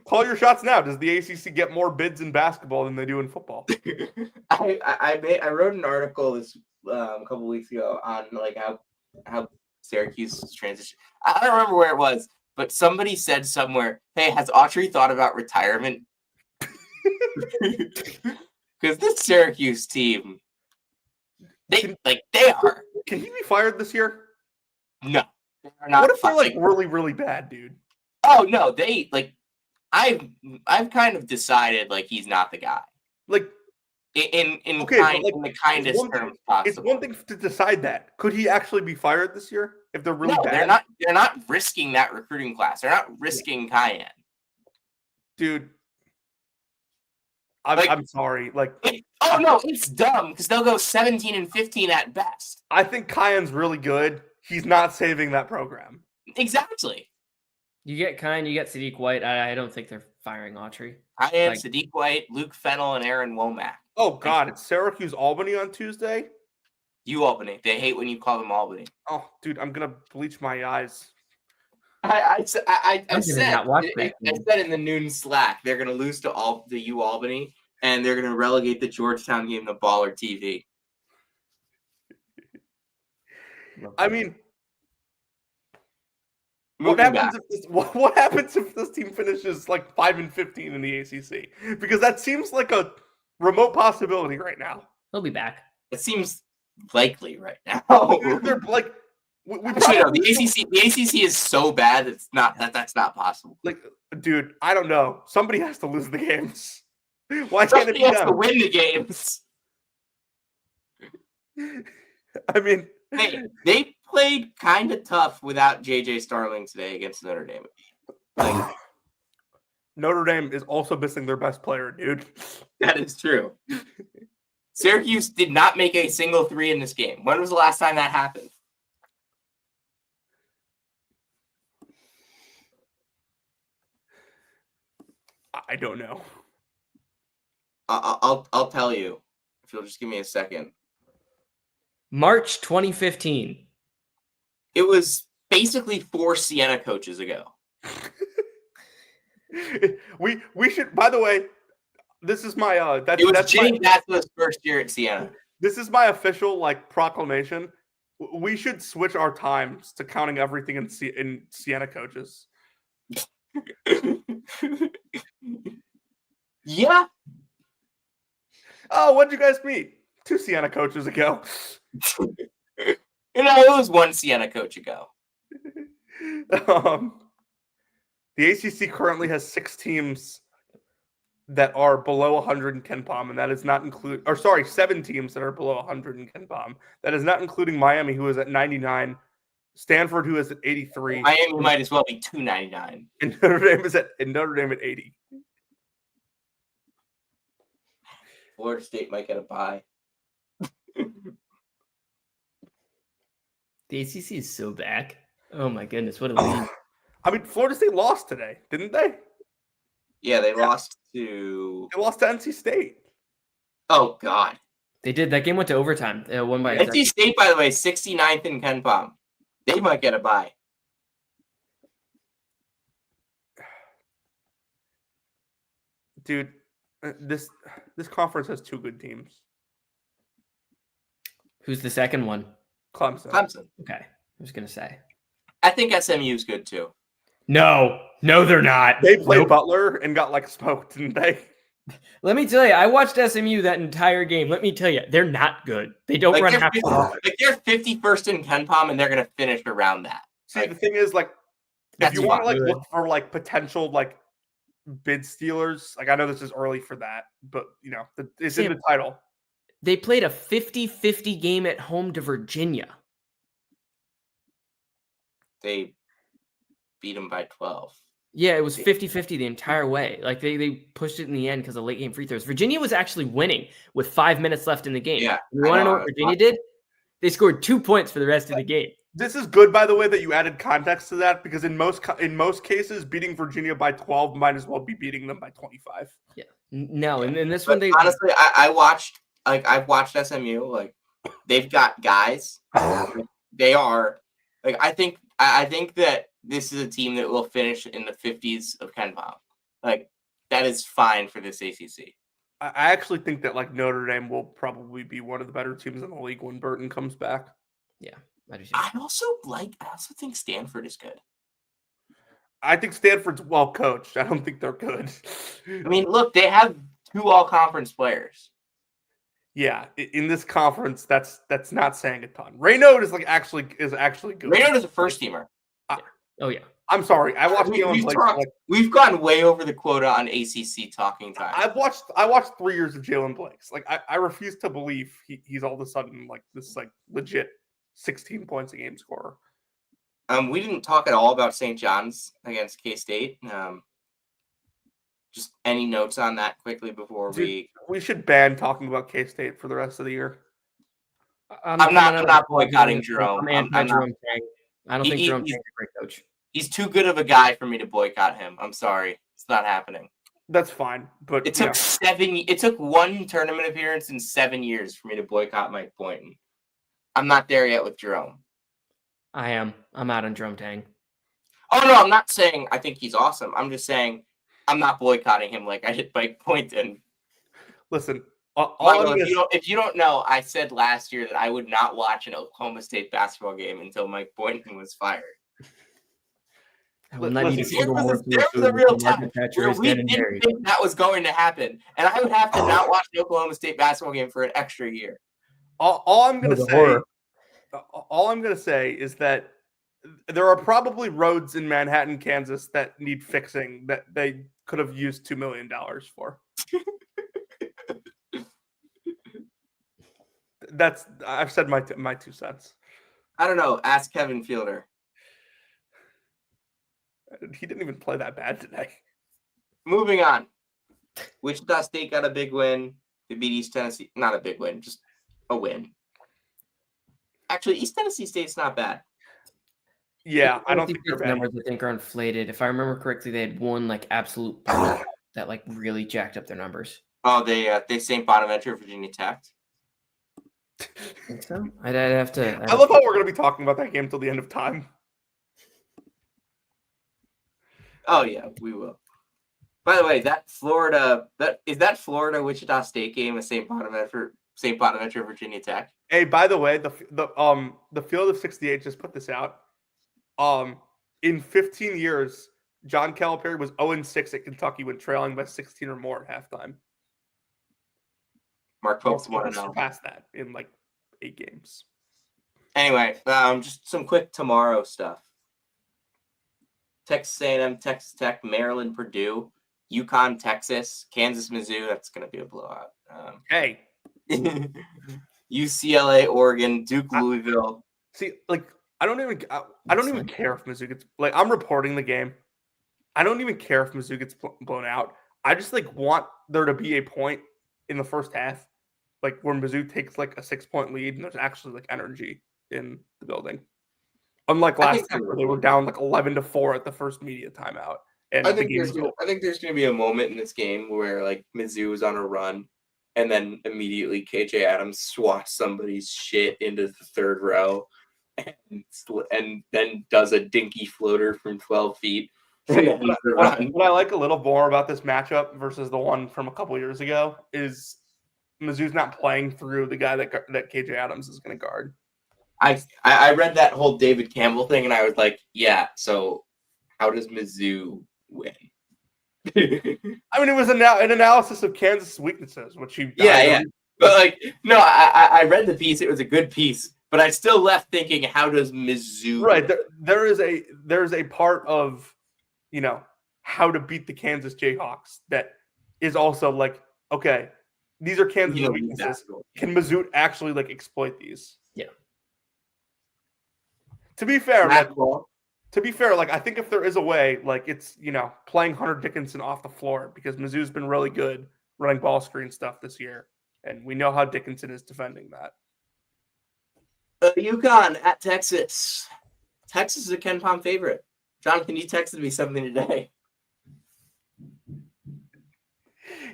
call your shots now. Does the ACC get more bids in basketball than they do in football? I wrote an article this a couple weeks ago on like how Syracuse transition. I don't remember where it was, but somebody said somewhere, "Hey, has Autry thought about retirement?" Because this Syracuse team, they are Can he be fired this year? no, they're not. What if they're like fucking- really, really bad, dude? Oh no, they like. I've kind of decided like he's not the guy. Like In Okay, but, like, in the kindest one thing- terms it's possible. one thing to decide that. Could he actually be fired this year if they're really No, bad? they're not risking that recruiting class. They're not risking Cayenne. Dude. Like- I'm sorry. Like Oh no, it's dumb because they'll go 17 and 15 at best. I think Cayenne's really good. He's not saving that program. Exactly. You get Kine, you get Sadiq White. I don't think they're firing Autry. Cayenne, Like- Sadiq White, Luke Fennell, and Aaron Womack. Oh God, it's Syracuse Albany on Tuesday. You Albany. They hate when you call them Albany. Oh, dude, I'm gonna bleach my eyes. I I'm said gonna not watch that I game. said in the noon Slack they're gonna lose to U Albany and they're gonna relegate the Georgetown game to Baller TV. I mean, Moving back. what happens if this team finishes like 5-15 in the ACC? Because that seems like a remote possibility right now. He'll be back. It seems likely right now. They're like we Actually, no, probably- the ACC is so bad it's not that's not possible. like, dude, I don't know. Somebody has to lose the games. Why can't it Somebody be has to them? win the games. I mean, They played kind of tough without JJ Starling today against Notre Dame. Like, Notre Dame is also missing their best player, dude. that is true. Syracuse did not make a single three in this game. When was the last time that happened? I don't know. I'll tell you if you'll just give me a second. March 2015. It was basically 4 Siena coaches ago. we should. By the way, this is my It was that's Jimmy my, Gatzla's first year at Siena. this is my official like proclamation. We should switch our times to counting everything in Siena coaches. Yeah. Oh, when'd you guys meet? 2 Siena coaches ago. It was 1 Siena coach ago. The ACC currently has 6 teams that are below 100 in Ken Palm, and that is not include, or sorry, 7 teams that are below 100 in Ken Palm. That is not including Miami, who is at 99, Stanford, who is at 83, Miami might as well be 299. and Notre Dame at 80. Florida State might get a bye. The ACC is so back. Oh my goodness, what a lead. I mean, Florida State lost today, didn't they? Yeah, they lost to. They lost to NC State. Oh God. They did. That game went to overtime. They won by a NC State, by the way, 69th in Ken Palm. They might get a bye. Dude, this conference has 2 good teams. Who's the second one? Clemson. Okay, I was gonna say. I think SMU is good too. No, they're not. They played Nope. Butler and got like smoked, didn't they? Let me tell you, I watched SMU that entire game. Let me tell you, they're not good. They don't run half. They're 51st in Ken Palm, and they're gonna finish around that. See, the thing is, like, if you want to like good. look for like potential like bid stealers, like I know this is early for that, but you know, it's in the title. They played a 50-50 game at home to Virginia. They beat them by 12. Yeah, it was 50-50 the entire way. Like they pushed it in the end because of late game free throws. Virginia was actually winning with 5 minutes left in the game. Yeah, You want to know what Virginia did? They scored 2 points for the rest of the game. This is good, by the way, that you added context to that, because in most cases, beating Virginia by 12 might as well be beating them by 25. Yeah. No, and in this But one they honestly, I've watched SMU. Like, they've got guys. They are like I think that this is a team that will finish in the 50s of Ken Palm. Like, that is fine for this ACC. I actually think that like Notre Dame will probably be one of the better teams in the league when Burton comes back. Yeah. I also think Stanford is good. I think Stanford's well coached. I don't think they're good. I mean, look, they have 2 all-conference players. Yeah, in this conference, that's not saying a ton. Raynaud is actually good. Raynaud is a first-teamer. Oh yeah. I'm sorry. I watched We've gone way over the quota on ACC talking time. I watched 3 years of Jalen Blake's. Like I refuse to believe he's all of a sudden like this like legit 16 points a game scorer. We didn't talk at all about St. John's against K-State. Just any notes on that quickly before we should ban talking about K-State for the rest of the year. I'm not boycotting Jerome. I'm anti-Jerome Tang. I don't think Jerome Tang's a great coach. He's too good of a guy for me to boycott him. I'm sorry. It's not happening. That's fine. But it took 1 tournament appearance in 7 years for me to boycott Mike Boynton. I'm not there yet with Jerome. I am. I'm out on Jerome Tang. Oh no, I'm not saying I think he's awesome. I'm just saying I'm not boycotting him like I did Mike Boynton. Listen, Michael, if you don't know, I said last year that I would not watch an Oklahoma State basketball game until Mike Boynton was fired. I will not need a There single was more a real time where we didn't think that was going to happen, and I would have to not watch an Oklahoma State basketball game for an extra year. All I'm going to say is that there are probably roads in Manhattan, Kansas that need fixing that they could have used $2 million for. I've said my 2 cents. I don't know. Ask Kevin Fielder. He didn't even play that bad today. Moving on. Wichita State got a big win. They beat East Tennessee. Not a big win, just a win. Actually, East Tennessee State's not bad. Yeah, I don't think those numbers I think are inflated. If I remember correctly, they had one like absolute that that like really jacked up their numbers. Oh, they St. Bonaventure, Virginia Tech. Think so? I'd have to. I love how we're going to be talking about that game till the end of time. Oh yeah, we will. By the way, that Florida Wichita State game with St. Bonaventure, Virginia Tech. Hey, by the way, the Field of 68 just put this out. In 15 years, John Calipari was 0-6 at Kentucky when trailing by 16 or more at halftime. Mark Pope's 1-0. Surpassed that in like 8 games. Anyway, just some quick tomorrow stuff. Texas A&M, Texas Tech, Maryland, Purdue, UConn, Texas, Kansas, Mizzou. That's going to be a blowout. Hey. UCLA, Oregon, Duke, Louisville. See, like I don't even care if Mizzou gets like I'm reporting the game. I don't even care if Mizzou gets blown out. I just like want there to be a point in the first half, like where Mizzou takes like a 6-point lead and there's actually like energy in the building. Unlike last time where they were down like 11-4 at the first media timeout. And I think there's going to be a moment in this game where like Mizzou is on a run, and then immediately KJ Adams swats somebody's shit into the third row, and then does a dinky floater from 12 feet. What I like a little more about this matchup versus the one from a couple years ago is Mizzou's not playing through the guy that KJ Adams is going to guard. I read that whole David Campbell thing, and I was like, yeah, so how does Mizzou win? I mean, it was an analysis of Kansas' weaknesses, which you yeah. But like, no, I read the piece. It was a good piece, but I still left thinking, how does Mizzou? Right, there is a part of, you know, how to beat the Kansas Jayhawks that is also like, okay, these are Kansas' weaknesses. Can Mizzou actually like exploit these? Yeah. To be fair, like I think if there is a way, like it's, you know, playing Hunter Dickinson off the floor because Mizzou's been really good running ball screen stuff this year, and we know how Dickinson is defending that. UConn at Texas. Texas is a Ken Pom favorite. Jonathan, you texted me something today.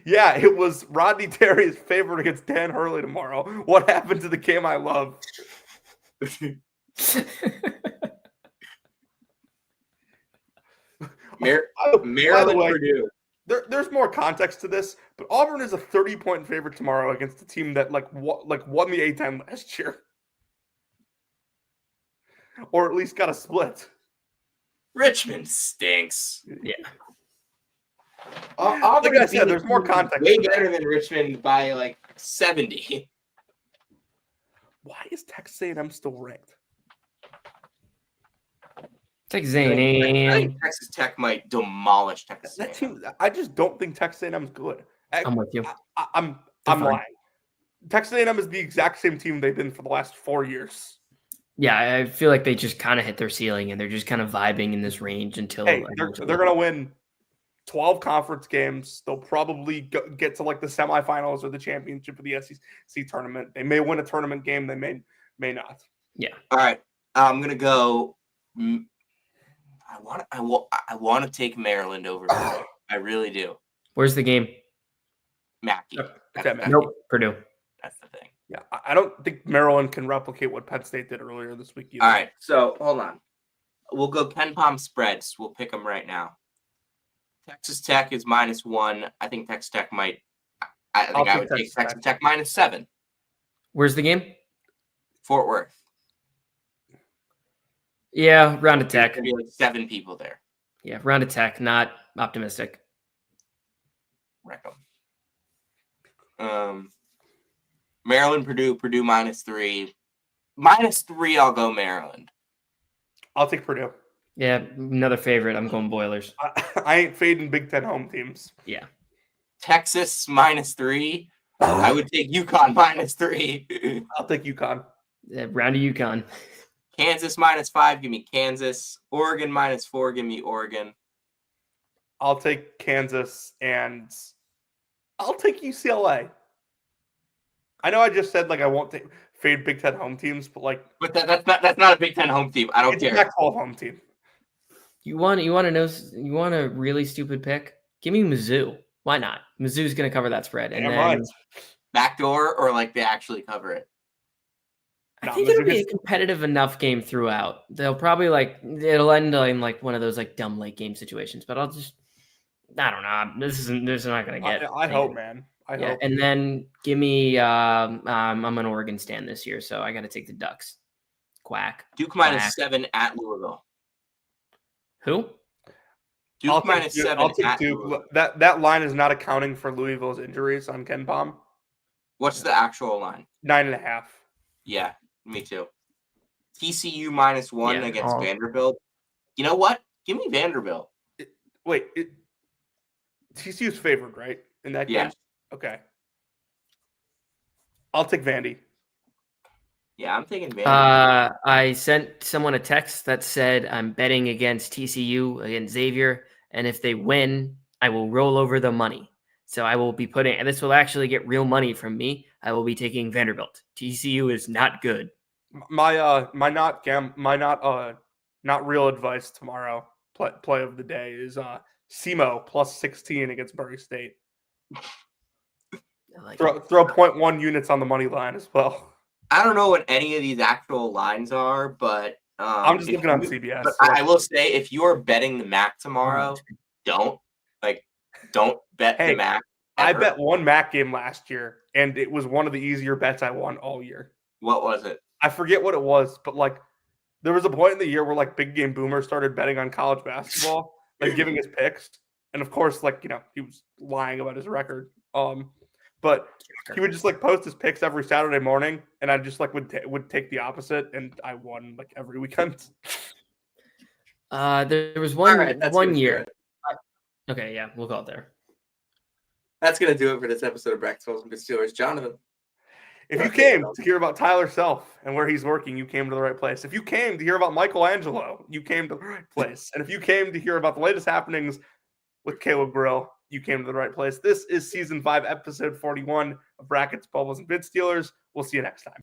Yeah, it was Rodney Terry's favorite against Dan Hurley tomorrow. What happened to the game I love? Maryland, way, Purdue. There's more context to this, but Auburn is a 30-point favorite tomorrow against a team that won the A-10 last year, or at least got a split. Richmond stinks. Yeah. Auburn, like I said, there's more context. Way better than Richmond by like 70. Why is Texas A&M still ranked? Texas I A&M. think Texas Tech might demolish Texas. That team, I just don't think Texas A&M is good. I'm with you. I'm lying. Texas A&M is the exact same team they've been for the last 4 years. Yeah, I feel like they just kind of hit their ceiling and they're just kind of vibing in this range until they're going to win 12 conference games. They'll probably get to like the semifinals or the championship of the SEC tournament. They may win a tournament game. They may not. Yeah. All right. I'm going to go. I want to take Maryland over. I really do. Where's the game? Mackey. Nope. Purdue. That's the thing. Yeah, I don't think Maryland can replicate what Penn State did earlier this week either. All right, so hold on. We'll go Ken Pom spreads. We'll pick them right now. Texas Tech is -1. I think Texas Tech might. I would take Texas Tech -7. Where's the game? Fort Worth. Yeah, round of Tech. There's gonna be like 7 people there. Yeah, round of Tech. Not optimistic. Wreck 'em. Maryland, Purdue -3. -3, I'll go Maryland. I'll take Purdue. Yeah, another favorite. I'm going Boilers. I ain't fading Big Ten home teams. Yeah. Texas -3. I would take UConn -3. I'll take UConn. Yeah, round of UConn. Kansas -5. Give me Kansas. Oregon -4. Give me Oregon. I'll take Kansas and I'll take UCLA. I know I just said like I won't fade Big Ten home teams, but that's not a Big Ten home team. I don't care. It's a Pac-12 home team. You want to know? You want a really stupid pick? Give me Mizzou. Why not? Mizzou's going to cover that spread. And Damn then right. Backdoor or like they actually cover it. I No, think it'll Mizzou be a gets- competitive enough game throughout. They'll probably it'll end in like one of those like dumb late game situations, but I don't know. This is not going to get. I hope, man. I Yeah, hope. and then give me. I'm an Oregon stan this year, so I got to take the Ducks. Quack. Duke Quack. -7 at Louisville. Who? I'll Duke take Duke. -7 I'll take at Duke. Louisville. That line is not accounting for Louisville's injuries on Ken Palm. What's the actual line? 9.5. Yeah, me too. TCU -1 Yeah, against all- Vanderbilt. You know what? Give me Vanderbilt. Wait, TCU's favored, right? In that game? Yeah. Okay. I'll take Vandy. Yeah, I'm taking Vanderbilt. I sent someone a text that said I'm betting against TCU against Xavier, and if they win, I will roll over the money. So I will be putting, and this will actually get real money from me. I will be taking Vanderbilt. TCU is not good. My not real advice tomorrow play of the day is SEMO +16 against Murray State. I like Throw 0.1 units on the money line as well. I don't know what any of these actual lines are, but I'm just if looking on you- CBS. But so I will say, if you are betting the MAC tomorrow, don't bet Hey, the MAC. I ever. bet one MAC game last year, and it was one of the easier bets I won all year. What was it? I forget what it was, but like there was a point in the year where like Big Game Boomer started betting on college basketball, like giving his picks, and of course, like he was lying about his record. But he would just like post his picks every Saturday morning, and I just like would take the opposite, and I won like every weekend. There was one All right, that's one gonna do year. it. Okay, yeah, we'll call it there. That's gonna do it for this episode of Brackets and Steelers. Jonathan. If you came to hear about Tyler Self and where he's working, you came to the right place. If you came to hear about Michelangelo, you came to the right place. And if you came to hear about the latest happenings with Caleb Grill, you came to the right place. This is season 5, episode 41 of Brackets, Bubbles, and Bid Steelers. We'll see you next time.